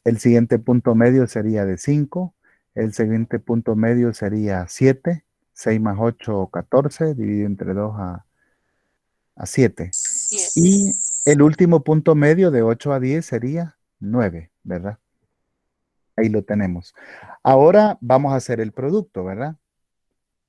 El siguiente punto medio sería de 5, el siguiente punto medio sería 7, 6 más 8, 14, dividido entre 2 a 7. Y el último punto medio de 8 a 10 sería 9, ¿verdad? Ahí lo tenemos. Ahora vamos a hacer el producto, ¿verdad?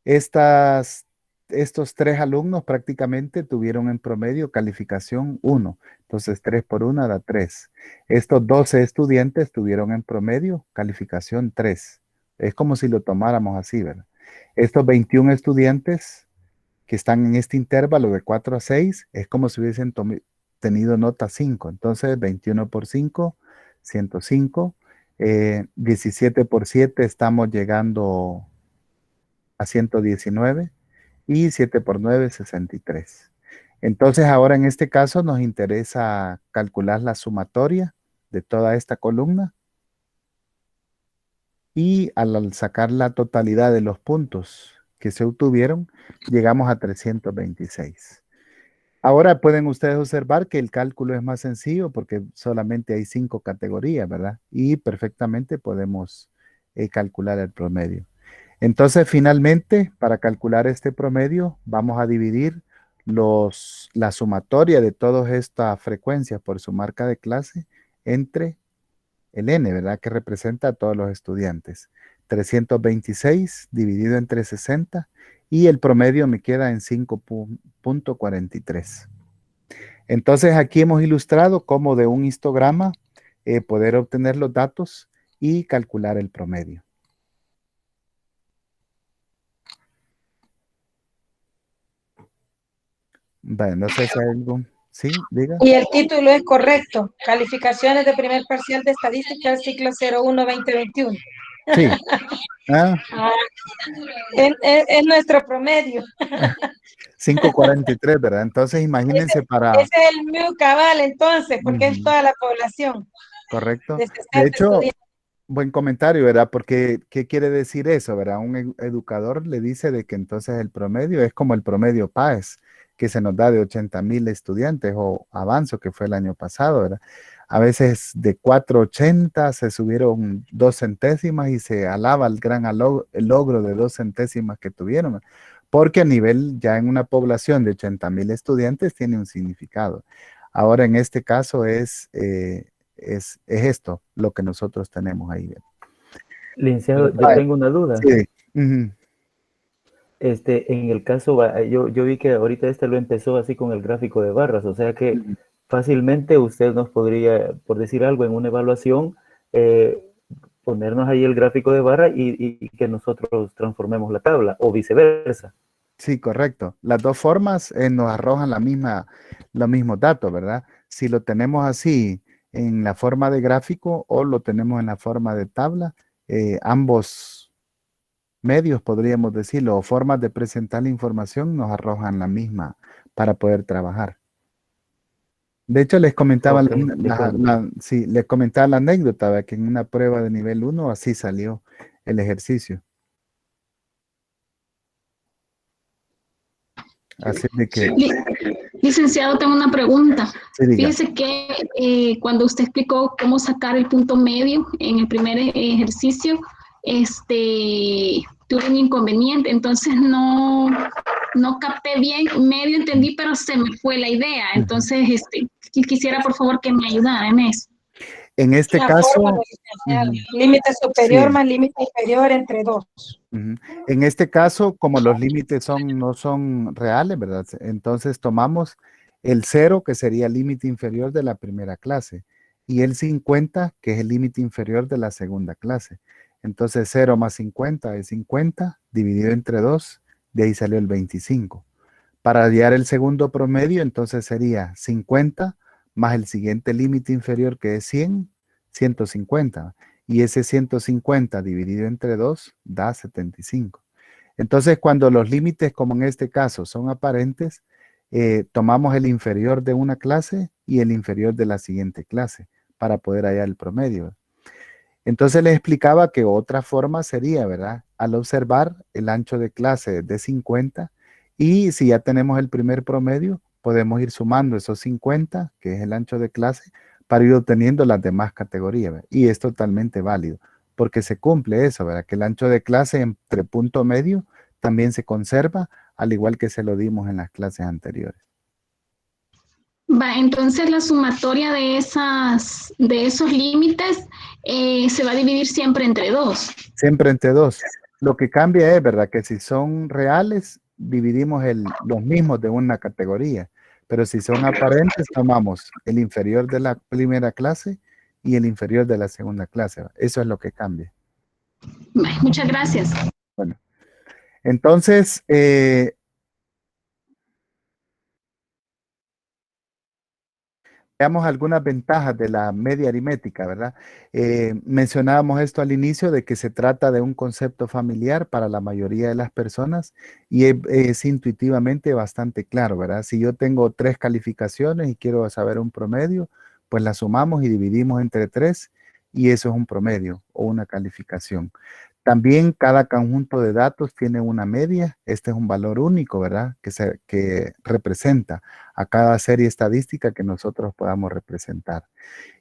Estas estos 3 alumnos prácticamente tuvieron en promedio calificación 1. Entonces 3 por 1 da 3. Estos 12 estudiantes tuvieron en promedio calificación 3. Es como si lo tomáramos así, ¿verdad? Estos 21 estudiantes que están en este intervalo de 4 a 6, es como si hubiesen tenido nota 5. Entonces 21 por 5, 105. 17 por 7 estamos llegando a 119 y 7 por 9, 63. Entonces ahora en este caso nos interesa calcular la sumatoria de toda esta columna y al sacar la totalidad de los puntos que se obtuvieron, llegamos a 326. Ahora pueden ustedes observar que el cálculo es más sencillo porque solamente hay 5 categorías, ¿verdad? Y perfectamente podemos calcular el promedio. Entonces, finalmente, para calcular este promedio, vamos a dividir la sumatoria de todas estas frecuencias por su marca de clase entre el n, ¿verdad? Que representa a todos los estudiantes. 326 dividido entre 60 y el promedio me queda en 5.43. Entonces, aquí hemos ilustrado cómo de un histograma poder obtener los datos y calcular el promedio. Bueno, no sé si hay algo. Sí, diga. Y el título es correcto. Calificaciones de primer parcial de estadística del ciclo 01-2021. Sí. Ah, Es nuestro promedio. 5.43, ¿verdad? Entonces, imagínense para... Ese es el mío cabal, entonces, porque es toda la población. Correcto. De 60 De hecho, estudiantes. buen comentario, ¿verdad? Porque, ¿qué quiere decir eso, verdad? Un educador le dice de que entonces el promedio es como el promedio PAES, que se nos da de 80,000 estudiantes, o Avanzo, que fue el año pasado, ¿verdad? A veces de 480 se subieron 2 centésimas y se alaba el gran el logro de 2 centésimas que tuvieron, ¿verdad? Porque a nivel, ya en una población de 80,000 estudiantes, tiene un significado. Ahora, en este caso es esto lo que nosotros tenemos ahí. Licenciado, yo tengo una duda. Sí. En el caso, yo vi que ahorita lo empezó así con el gráfico de barras, o sea que fácilmente usted nos podría, por decir algo, en una evaluación, ponernos ahí el gráfico de barra y que nosotros transformemos la tabla, o viceversa. Sí, correcto. Las dos formas nos arrojan los mismos datos, ¿verdad? Si lo tenemos así en la forma de gráfico o lo tenemos en la forma de tabla, ambos medios, podríamos decirlo, o formas de presentar la información nos arrojan la misma para poder trabajar. De hecho, les comentaba, les comentaba la anécdota de que en una prueba de nivel 1 así salió el ejercicio. Así de que... Licenciado, tengo una pregunta. Sí, diga. Fíjese que cuando usted explicó cómo sacar el punto medio en el primer ejercicio, tuve un inconveniente, entonces no capté bien, medio entendí, pero se me fue la idea. Entonces, quisiera por favor que me ayudara en eso. En este caso... Límite superior más límite inferior entre 2. En este caso, como los límites no son reales, ¿verdad? Entonces tomamos el 0, que sería el límite inferior de la primera clase, y el 50, que es el límite inferior de la segunda clase. Entonces 0 más 50 es 50, dividido entre 2, de ahí salió el 25. Para hallar el segundo promedio, entonces sería 50 más el siguiente límite inferior, que es 100, 150. Y ese 150 dividido entre 2 da 75. Entonces, cuando los límites, como en este caso, son aparentes, tomamos el inferior de una clase y el inferior de la siguiente clase para poder hallar el promedio. Entonces les explicaba que otra forma sería, ¿verdad? Al observar el ancho de clase de 50 y si ya tenemos el primer promedio, podemos ir sumando esos 50, que es el ancho de clase, para ir obteniendo las demás categorías, ¿verdad? Y es totalmente válido, porque se cumple eso, ¿verdad? Que el ancho de clase entre punto medio también se conserva, al igual que se lo dimos en las clases anteriores. Entonces la sumatoria de esos límites se va a dividir siempre entre 2. Siempre entre 2. Lo que cambia es, ¿verdad? Que si son reales, dividimos los mismos de una categoría. Pero si son aparentes, tomamos el inferior de la primera clase y el inferior de la segunda clase. Eso es lo que cambia. Muchas gracias. Bueno, entonces, veamos algunas ventajas de la media aritmética, ¿verdad? Mencionábamos esto al inicio de que se trata de un concepto familiar para la mayoría de las personas y es intuitivamente bastante claro, ¿verdad? Si yo tengo 3 calificaciones y quiero saber un promedio, pues la sumamos y dividimos entre 3 y eso es un promedio o una calificación. También cada conjunto de datos tiene una media. Este es un valor único, ¿verdad? Que representa a cada serie estadística que nosotros podamos representar.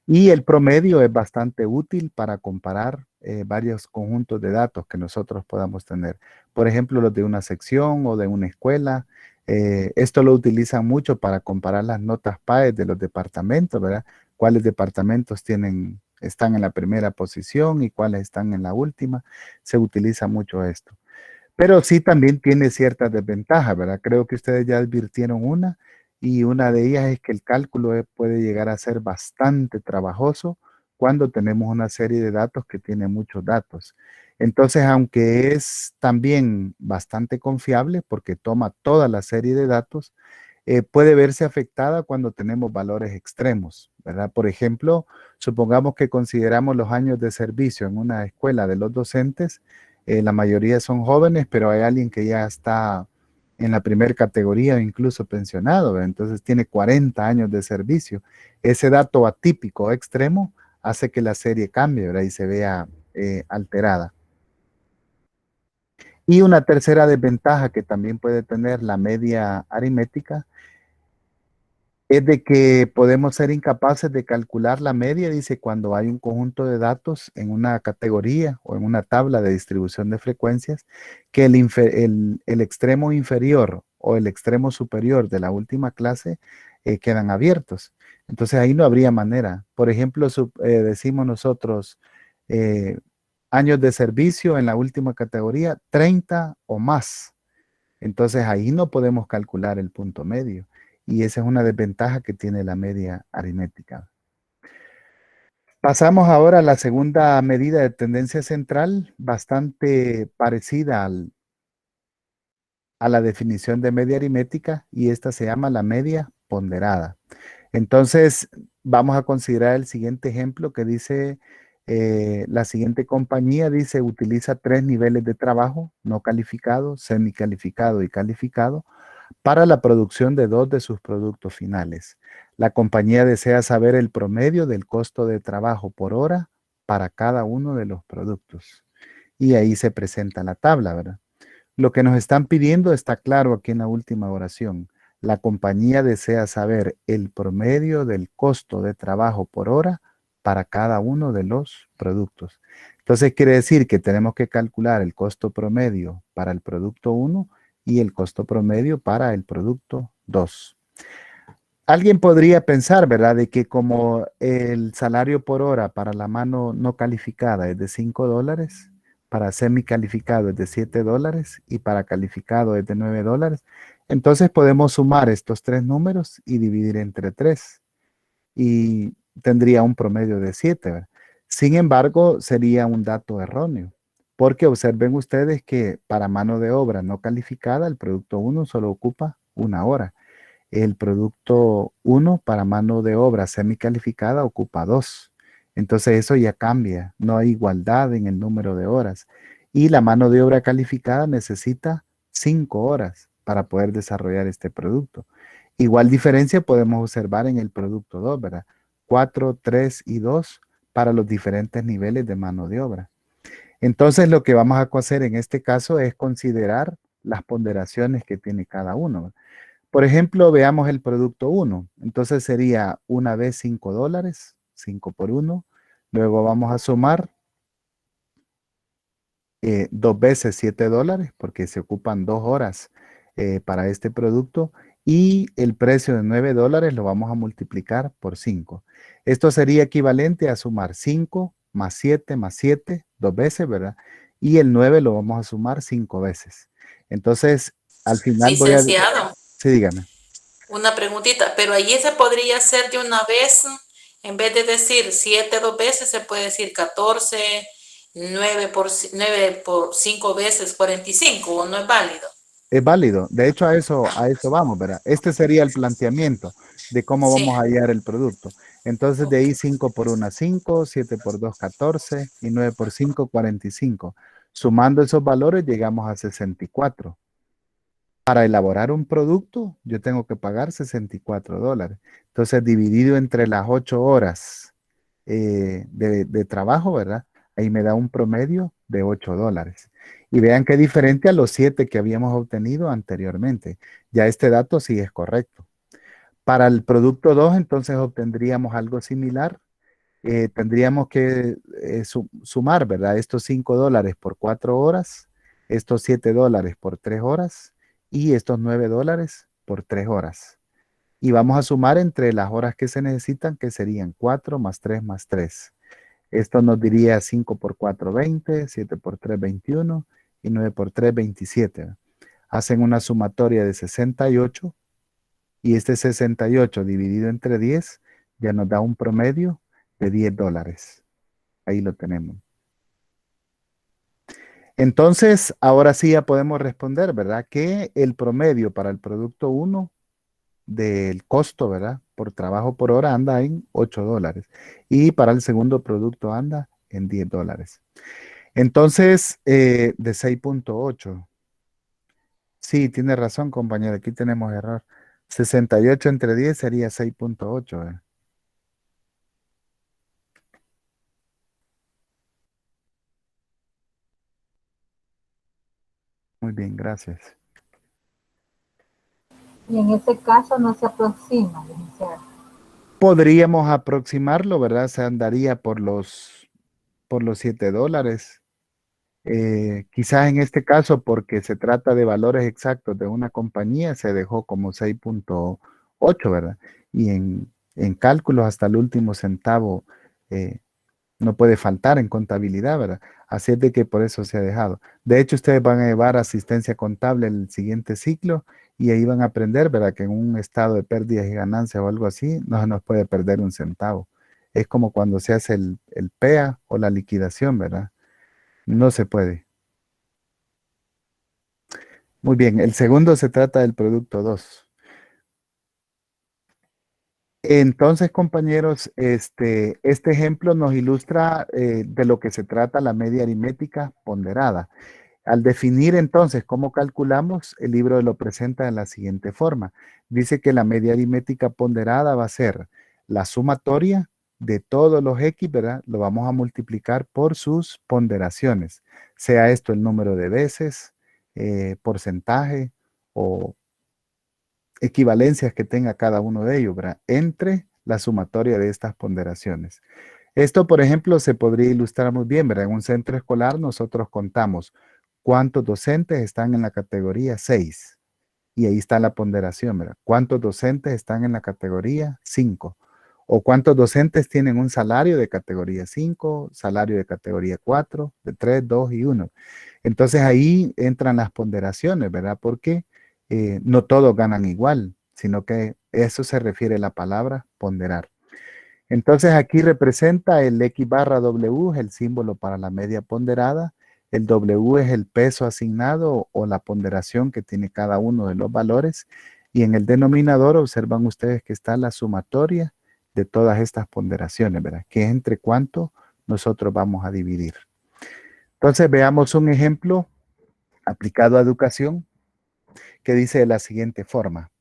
Y el promedio es bastante útil para comparar varios conjuntos de datos que nosotros podamos tener. Por ejemplo, los de una sección o de una escuela. Esto lo utilizan mucho para comparar las notas PAES de los departamentos, ¿verdad? ¿Cuáles departamentos están en la primera posición y cuáles están en la última? Se utiliza mucho esto. Pero sí también tiene ciertas desventajas, ¿verdad? Creo que ustedes ya advirtieron una, y una de ellas es que el cálculo puede llegar a ser bastante trabajoso cuando tenemos una serie de datos que tiene muchos datos. Entonces, aunque es también bastante confiable porque toma toda la serie de datos, puede verse afectada cuando tenemos valores extremos, ¿verdad? Por ejemplo, supongamos que consideramos los años de servicio en una escuela de los docentes. La mayoría son jóvenes, pero hay alguien que ya está en la primera categoría o incluso pensionado, ¿verdad? Entonces tiene 40 años de servicio. Ese dato atípico extremo hace que la serie cambie, ¿verdad? Y se vea alterada. Y una tercera desventaja que también puede tener la media aritmética es de que podemos ser incapaces de calcular la media, dice, cuando hay un conjunto de datos en una categoría o en una tabla de distribución de frecuencias, que el extremo inferior o el extremo superior de la última clase quedan abiertos. Entonces ahí no habría manera. Por ejemplo, decimos nosotros años de servicio en la última categoría, 30 o más. Entonces ahí no podemos calcular el punto medio. Y esa es una desventaja que tiene la media aritmética. Pasamos ahora a la segunda medida de tendencia central, bastante parecida a la definición de media aritmética, y esta se llama la media ponderada. Entonces, vamos a considerar el siguiente ejemplo que dice, la siguiente compañía dice, utiliza 3 niveles de trabajo, no calificado, semicalificado y calificado, para la producción de 2 de sus productos finales. La compañía desea saber el promedio del costo de trabajo por hora para cada uno de los productos. Y ahí se presenta la tabla, ¿verdad? Lo que nos están pidiendo está claro aquí en la última oración. La compañía desea saber el promedio del costo de trabajo por hora para cada uno de los productos. Entonces quiere decir que tenemos que calcular el costo promedio para el producto 1 y el costo promedio para el producto 2. Alguien podría pensar, ¿verdad?, de que como el salario por hora para la mano no calificada es de $5, para semicalificado es de $7 y para calificado es de $9, entonces podemos sumar estos 3 números y dividir entre 3 y tendría un promedio de 7, ¿verdad? Sin embargo, sería un dato erróneo. Porque observen ustedes que para mano de obra no calificada, el producto 1 solo ocupa 1 hora. El producto 1 para mano de obra semicalificada ocupa 2. Entonces eso ya cambia. No hay igualdad en el número de horas. Y la mano de obra calificada necesita 5 horas para poder desarrollar este producto. Igual diferencia podemos observar en el producto 2, ¿verdad? 4, 3 y 2 para los diferentes niveles de mano de obra. Entonces, lo que vamos a hacer en este caso es considerar las ponderaciones que tiene cada uno. Por ejemplo, veamos el producto 1. Entonces sería una vez $5, 5 por 1. Luego vamos a sumar 2 veces $7, porque se ocupan 2 horas para este producto. Y el precio de $9 lo vamos a multiplicar por 5. Esto sería equivalente a sumar 5 más 7 más 7, 2 veces, ¿verdad? Y el 9 lo vamos a sumar 5 veces. Entonces, al final voy a... Licenciado, Sí, dígame. una preguntita, pero allí se podría hacer de una vez, en vez de decir 7 2 veces, se puede decir 14, 9 por 5 veces 45, ¿o no es válido? Es válido. De hecho, a eso vamos, ¿verdad? Este sería el planteamiento de cómo Sí. vamos a hallar el producto. Entonces, de Ok. ahí 5 por 1, 5, 7 por 2, 14 y 9 por 5, 45. Sumando esos valores, llegamos a 64. Para elaborar un producto, yo tengo que pagar $64. Entonces, dividido entre las 8 horas de trabajo, ¿verdad? Ahí me da un promedio de $8. Y vean qué diferente a los 7 que habíamos obtenido anteriormente. Ya este dato sí es correcto. Para el producto 2, entonces obtendríamos algo similar. Tendríamos que sumar, ¿verdad? Estos $5 por 4 horas, estos $7 por 3 horas y estos $9 por 3 horas. Y vamos a sumar entre las horas que se necesitan, que serían 4 más 3 más 3. Esto nos diría 5 por 4, 20, 7 por 3, 21 y 9 por 3, 27. Hacen una sumatoria de 68 y este 68 dividido entre 10 ya nos da un promedio de $10. Ahí lo tenemos. Entonces, ahora sí ya podemos responder, ¿verdad? Que el promedio para el producto 1 del costo, ¿verdad? Por trabajo por hora anda en $8 y para el segundo producto anda en $10. Entonces, de 6.8. Sí, tiene razón, compañero. Aquí tenemos error. 68 entre 10 sería 6.8. Muy bien, gracias. Y en ese caso no se aproxima, licenciado. Podríamos aproximarlo, ¿verdad? Se andaría por los $7. Quizás en este caso, porque se trata de valores exactos de una compañía, se dejó como 6.8, ¿verdad? Y en cálculos hasta el último centavo no puede faltar en contabilidad, ¿verdad? Así es de que por eso se ha dejado. De hecho, ustedes van a llevar asistencia contable el siguiente ciclo y ahí van a aprender, ¿verdad? Que en un estado de pérdidas y ganancias o algo así, no se nos puede perder un centavo. Es como cuando se hace el PEA o la liquidación, ¿verdad? No se puede. Muy bien, el segundo se trata del producto 2. Entonces, compañeros, este ejemplo nos ilustra de lo que se trata la media aritmética ponderada. Al definir entonces cómo calculamos, el libro lo presenta de la siguiente forma. Dice que la media aritmética ponderada va a ser la sumatoria de todos los X, ¿verdad? Lo vamos a multiplicar por sus ponderaciones, sea esto el número de veces, porcentaje o equivalencias que tenga cada uno de ellos, ¿verdad? Entre la sumatoria de estas ponderaciones. Esto, por ejemplo, se podría ilustrar muy bien, ¿verdad? En un centro escolar nosotros contamos cuántos docentes están en la categoría 6 y ahí está la ponderación, ¿verdad? ¿Cuántos docentes están en la categoría 5? ¿O cuántos docentes tienen un salario de categoría 5, salario de categoría 4, de 3, 2 y 1? Entonces ahí entran las ponderaciones, ¿verdad? Porque no todos ganan igual, sino que eso se refiere a la palabra ponderar. Entonces aquí representa el X barra W, es el símbolo para la media ponderada. El W es el peso asignado o la ponderación que tiene cada uno de los valores. Y en el denominador observan ustedes que está la sumatoria de todas estas ponderaciones, ¿verdad? Que es entre cuánto nosotros vamos a dividir. Entonces veamos un ejemplo aplicado a educación que dice de la siguiente forma.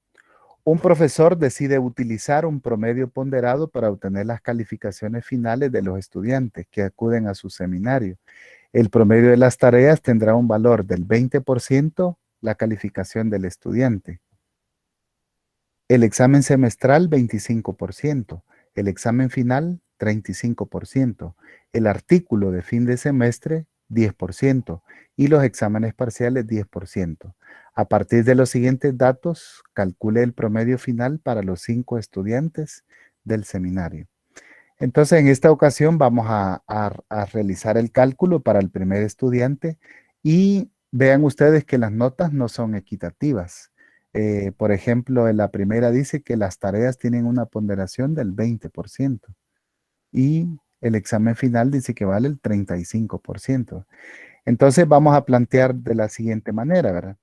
Un profesor decide utilizar un promedio ponderado para obtener las calificaciones finales de los estudiantes que acuden a su seminario. El promedio de las tareas tendrá un valor del 20% la calificación del estudiante. El examen semestral 25%, el examen final 35%, el artículo de fin de semestre 10% y los exámenes parciales 10%. A partir de los siguientes datos, calcule el promedio final para los 5 estudiantes del seminario. Entonces, en esta ocasión vamos a realizar el cálculo para el primer estudiante y vean ustedes que las notas no son equitativas. Por ejemplo, en la primera dice que las tareas tienen una ponderación del 20% y el examen final dice que vale el 35%. Entonces vamos a plantear de la siguiente manera, ¿verdad?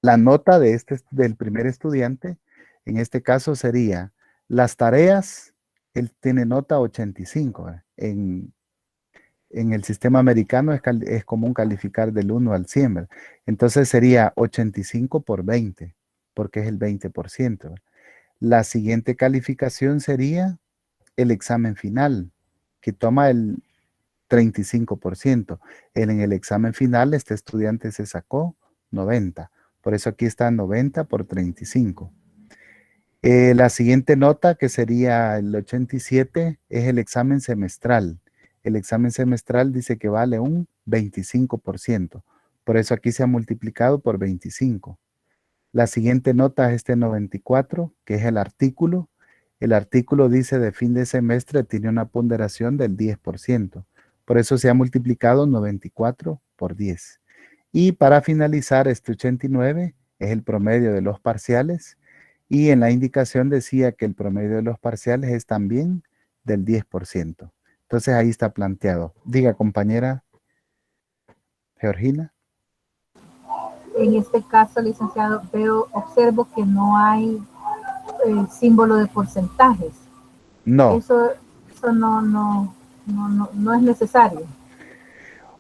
La nota del primer estudiante, en este caso sería las tareas, él tiene nota 85, ¿verdad? En el sistema americano es común calificar del 1 al 100, ¿verdad? Entonces sería 85 por 20, porque es el 20%, ¿verdad? La siguiente calificación sería el examen final, que toma el 35%. En el examen final, este estudiante se sacó 90. Por eso aquí está 90 por 35. La siguiente nota, que sería el 87, es el examen semestral. El examen semestral dice que vale un 25%. Por eso aquí se ha multiplicado por 25. La siguiente nota es este 94, que es el artículo. El artículo dice de fin de semestre tiene una ponderación del 10%. Por eso se ha multiplicado 94 por 10. Y para finalizar, este 89 es el promedio de los parciales. Y en la indicación decía que el promedio de los parciales es también del 10%. Entonces ahí está planteado. Diga, compañera Georgina. En este caso, licenciado, observo que no hay símbolo de porcentajes. No. Eso no es necesario.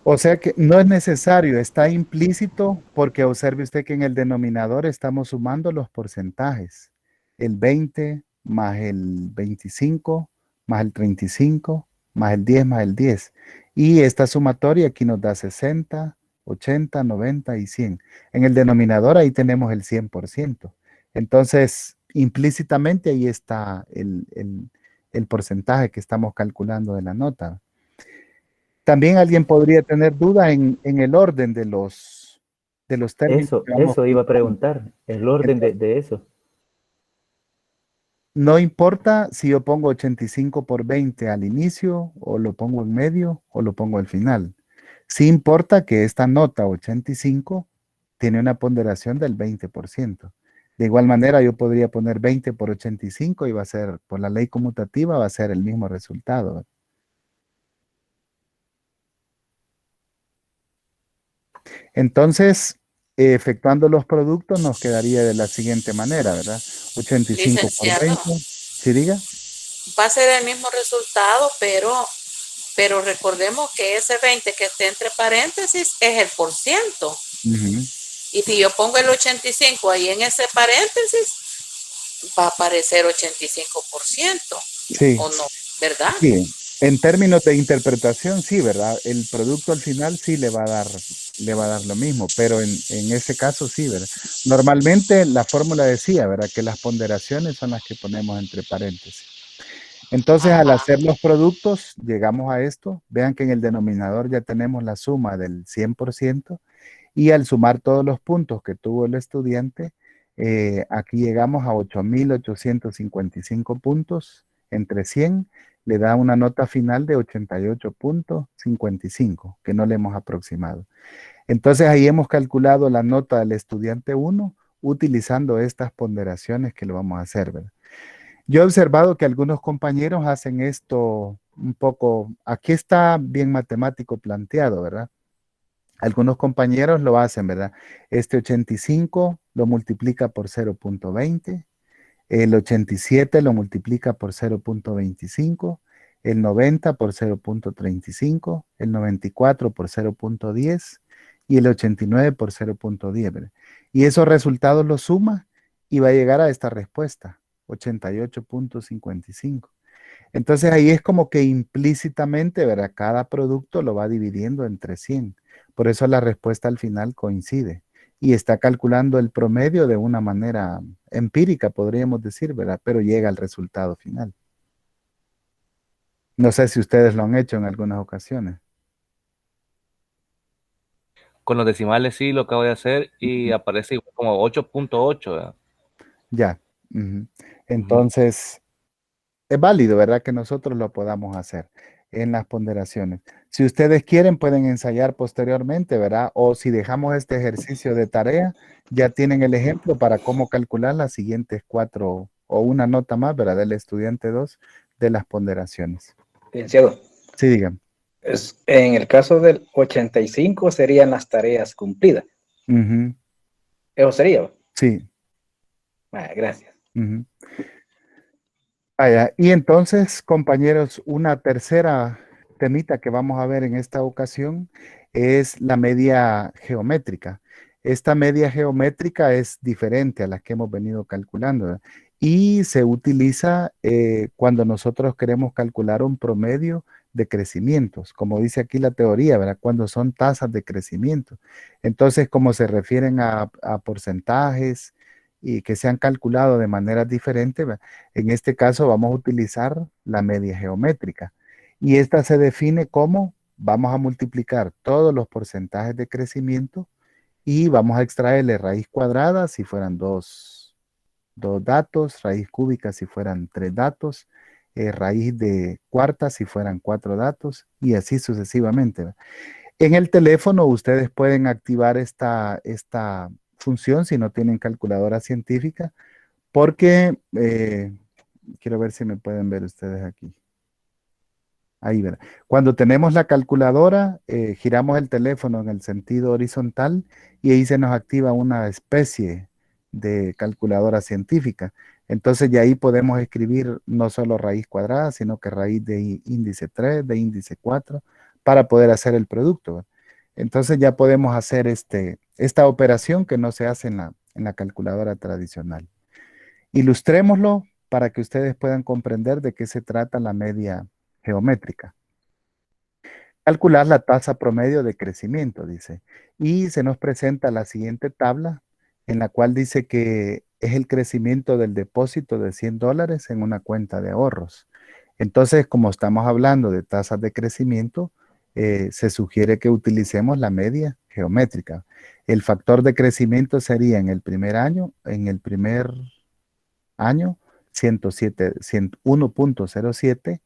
O sea que no es necesario, está implícito porque observe usted que en el denominador estamos sumando los porcentajes. El 20 más el 25 más el 35 más el 10 más el 10. Y esta sumatoria aquí nos da 60, 80, 90 y 100. En el denominador ahí tenemos el 100%. Entonces, implícitamente ahí está el porcentaje que estamos calculando de la nota. También alguien podría tener duda en el orden de los términos. Eso iba a preguntar, el orden de eso. No importa si yo pongo 85 por 20 al inicio, o lo pongo en medio, o lo pongo al final. Sí importa que esta nota 85 tiene una ponderación del 20%. De igual manera, yo podría poner 20 por 85 y va a ser, por la ley conmutativa, va a ser el mismo resultado. Entonces, efectuando los productos nos quedaría de la siguiente manera, ¿verdad? 85 por 20. ¿Sí diga? Va a ser el mismo resultado, pero recordemos que ese 20 que esté entre paréntesis es el %. Y si yo pongo el 85 ahí en ese paréntesis, va a aparecer 85%. Sí. ¿O no? ¿Verdad? Sí. En términos de interpretación, sí, ¿verdad? El producto al final sí le va a dar lo mismo, pero en ese caso sí, ¿verdad? Normalmente la fórmula decía, ¿verdad? Que las ponderaciones son las que ponemos entre paréntesis. Entonces, al hacer los productos, llegamos a esto. Vean que en el denominador ya tenemos la suma del 100%, y al sumar todos los puntos que tuvo el estudiante, aquí llegamos a 8,855 puntos entre 100, le da una nota final de 88,55, que no le hemos aproximado. Entonces ahí hemos calculado la nota del estudiante 1 utilizando estas ponderaciones que lo vamos a hacer, ¿verdad? Yo he observado que algunos compañeros hacen esto un poco, aquí está bien matemático planteado, ¿verdad? Algunos compañeros lo hacen, ¿verdad? Este 85 lo multiplica por 0,20, el 87 lo multiplica por 0,25, el 90 por 0,35, el 94 por 0,10 y el 89 por 0,10, ¿verdad? Y esos resultados los suma y va a llegar a esta respuesta, 88,55. Entonces ahí es como que implícitamente, ¿verdad? Cada producto lo va dividiendo entre 100. Por eso la respuesta al final coincide. Y está calculando el promedio de una manera empírica, podríamos decir, ¿verdad? Pero llega al resultado final. No sé si ustedes lo han hecho en algunas ocasiones. Con los decimales sí lo acabo de hacer y aparece como 8,8, ¿verdad? Ya. Entonces, es válido, ¿verdad? Que nosotros lo podamos hacer. en las ponderaciones. Si ustedes quieren, pueden ensayar posteriormente, ¿verdad? O si dejamos este ejercicio de tarea, ya tienen el ejemplo para cómo calcular las siguientes 4 o una nota más, ¿verdad? Del estudiante 2 de las ponderaciones. Licenciado, Sí, digan. en el caso del 85 serían las tareas cumplidas. Eso sería. Sí. Gracias. Y entonces, compañeros, una tercera temita que vamos a ver en esta ocasión es la media geométrica. Esta media geométrica es diferente a las que hemos venido calculando, ¿verdad? Y se utiliza cuando nosotros queremos calcular un promedio de crecimientos, como dice aquí la teoría, ¿verdad? Cuando son tasas de crecimiento. Entonces, como se refieren a porcentajes y que se han calculado de maneras diferentes, ¿verdad? En este caso vamos a utilizar la media geométrica. Y esta se define como vamos a multiplicar todos los porcentajes de crecimiento y vamos a extraerle raíz cuadrada si fueran dos datos, raíz cúbica si fueran 3 datos, raíz de cuarta si fueran 4 datos y así sucesivamente, ¿verdad? En el teléfono ustedes pueden activar esta función si no tienen calculadora científica, porque quiero ver si me pueden ver ustedes aquí. Ahí, ¿verdad? Cuando tenemos la calculadora, giramos el teléfono en el sentido horizontal y ahí se nos activa una especie de calculadora científica. Entonces ya ahí podemos escribir no solo raíz cuadrada, sino que raíz de índice 3, de índice 4, para poder hacer el producto, ¿verdad? Entonces ya podemos hacer esta operación que no se hace en la calculadora tradicional. Ilustrémoslo para que ustedes puedan comprender de qué se trata la media geométrica. Calcular la tasa promedio de crecimiento, dice. Y se nos presenta la siguiente tabla en la cual dice que es el crecimiento del depósito de $100 en una cuenta de ahorros. Entonces, como estamos hablando de tasas de crecimiento, se sugiere que utilicemos la media geométrica. El factor de crecimiento sería en el primer año 1.07,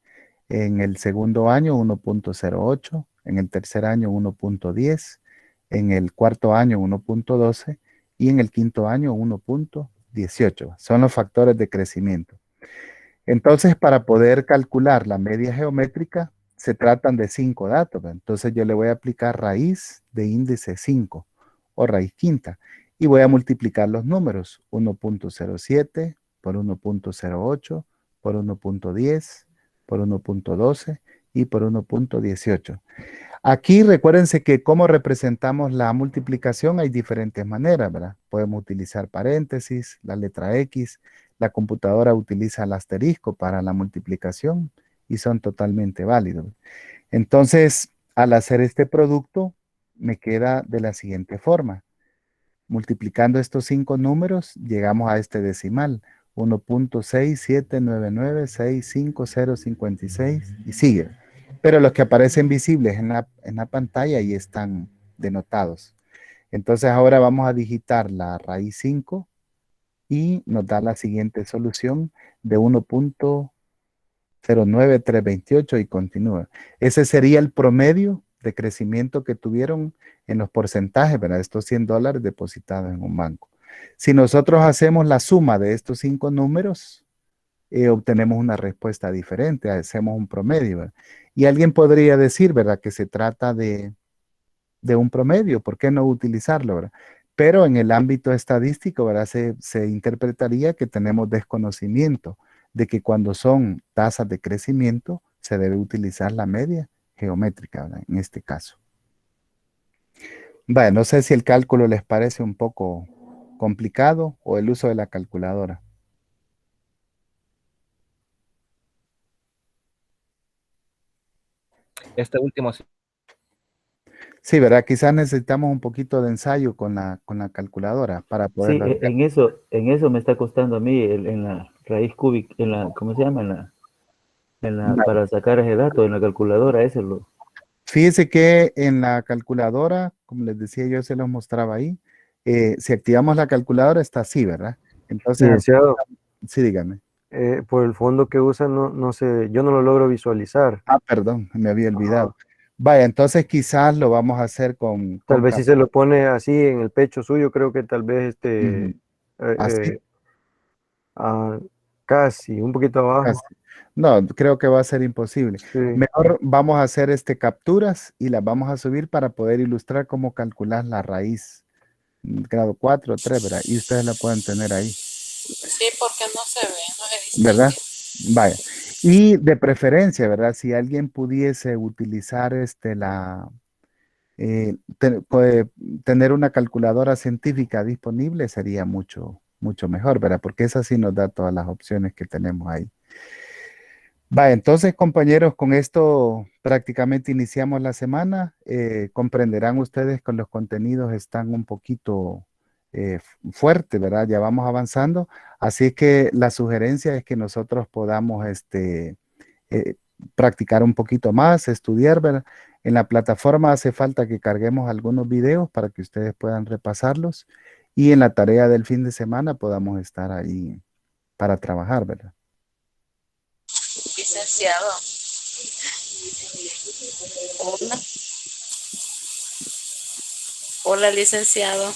en el segundo año 1.08, en el tercer año 1.10, en el cuarto año 1.12 y en el quinto año 1.18. Son los factores de crecimiento. Entonces, para poder calcular la media geométrica, se tratan de 5 datos. Entonces, yo le voy a aplicar raíz de índice 5 o raíz quinta y voy a multiplicar los números 1.07 por 1.08 por 1.10 por 1.12 y por 1.18. Aquí recuérdense que como representamos la multiplicación hay diferentes maneras, ¿verdad? Podemos utilizar paréntesis, la letra X, la computadora utiliza el asterisco para la multiplicación y son totalmente válidos. Entonces, al hacer este producto, me queda de la siguiente forma. Multiplicando estos 5 números, llegamos a este decimal. 1.679965056 y sigue. Pero los que aparecen visibles en la pantalla ahí están denotados. Entonces ahora vamos a digitar la raíz 5 y nos da la siguiente solución de 1.09328 y continúa. Ese sería el promedio de crecimiento que tuvieron en los porcentajes, ¿verdad? Estos $100 depositados en un banco. Si nosotros hacemos la suma de estos 5 números, obtenemos una respuesta diferente, hacemos un promedio, ¿verdad? Y alguien podría decir, ¿verdad? Que se trata de un promedio, ¿por qué no utilizarlo, verdad? Pero en el ámbito estadístico, ¿verdad? Se interpretaría que tenemos desconocimiento de que cuando son tasas de crecimiento, se debe utilizar la media geométrica, ¿verdad? En este caso. Bueno, no sé si el cálculo les parece un poco complicado o el uso de la calculadora. Este último sí. Sí, ¿verdad? Quizás necesitamos un poquito de ensayo con la calculadora para poder... Sí, en eso me está costando a mí en la raíz cúbica, ¿cómo se llama? Para sacar ese dato en la calculadora, eso es lo... Fíjese que en la calculadora, como les decía yo, se los mostraba ahí, si activamos la calculadora está así, ¿verdad? Entonces, Licenciado, sí, dígame. por el fondo que usan, no sé, yo no lo logro visualizar. Ah, perdón, me había olvidado. Ajá. Vaya, entonces quizás lo vamos a hacer con Tal vez si se lo pone así en el pecho suyo, creo que tal vez Ujú. Así, ah, casi, un poquito abajo. casi. No, creo que va a ser imposible. Sí. Mejor vamos a hacer capturas y las vamos a subir para poder ilustrar cómo calcular la raíz. Grado 4, 3, ¿verdad? Y ustedes la pueden tener ahí, Sí, porque no se ve, no se ¿verdad? distingue. Vaya. Y de preferencia, ¿verdad? Si alguien pudiese utilizar tener una calculadora científica disponible sería mucho, mucho mejor, ¿verdad? Porque esa sí nos da todas las opciones que tenemos ahí. Va, entonces, compañeros, con esto prácticamente iniciamos la semana. Comprenderán ustedes que los contenidos están un poquito fuertes, ¿verdad? Ya vamos avanzando. Así que la sugerencia es que nosotros podamos eh, practicar un poquito más, estudiar, ¿verdad? En la plataforma hace falta que carguemos algunos videos para que ustedes puedan repasarlos y en la tarea del fin de semana podamos estar ahí para trabajar, ¿verdad? Licenciado. Hola. Hola, licenciado.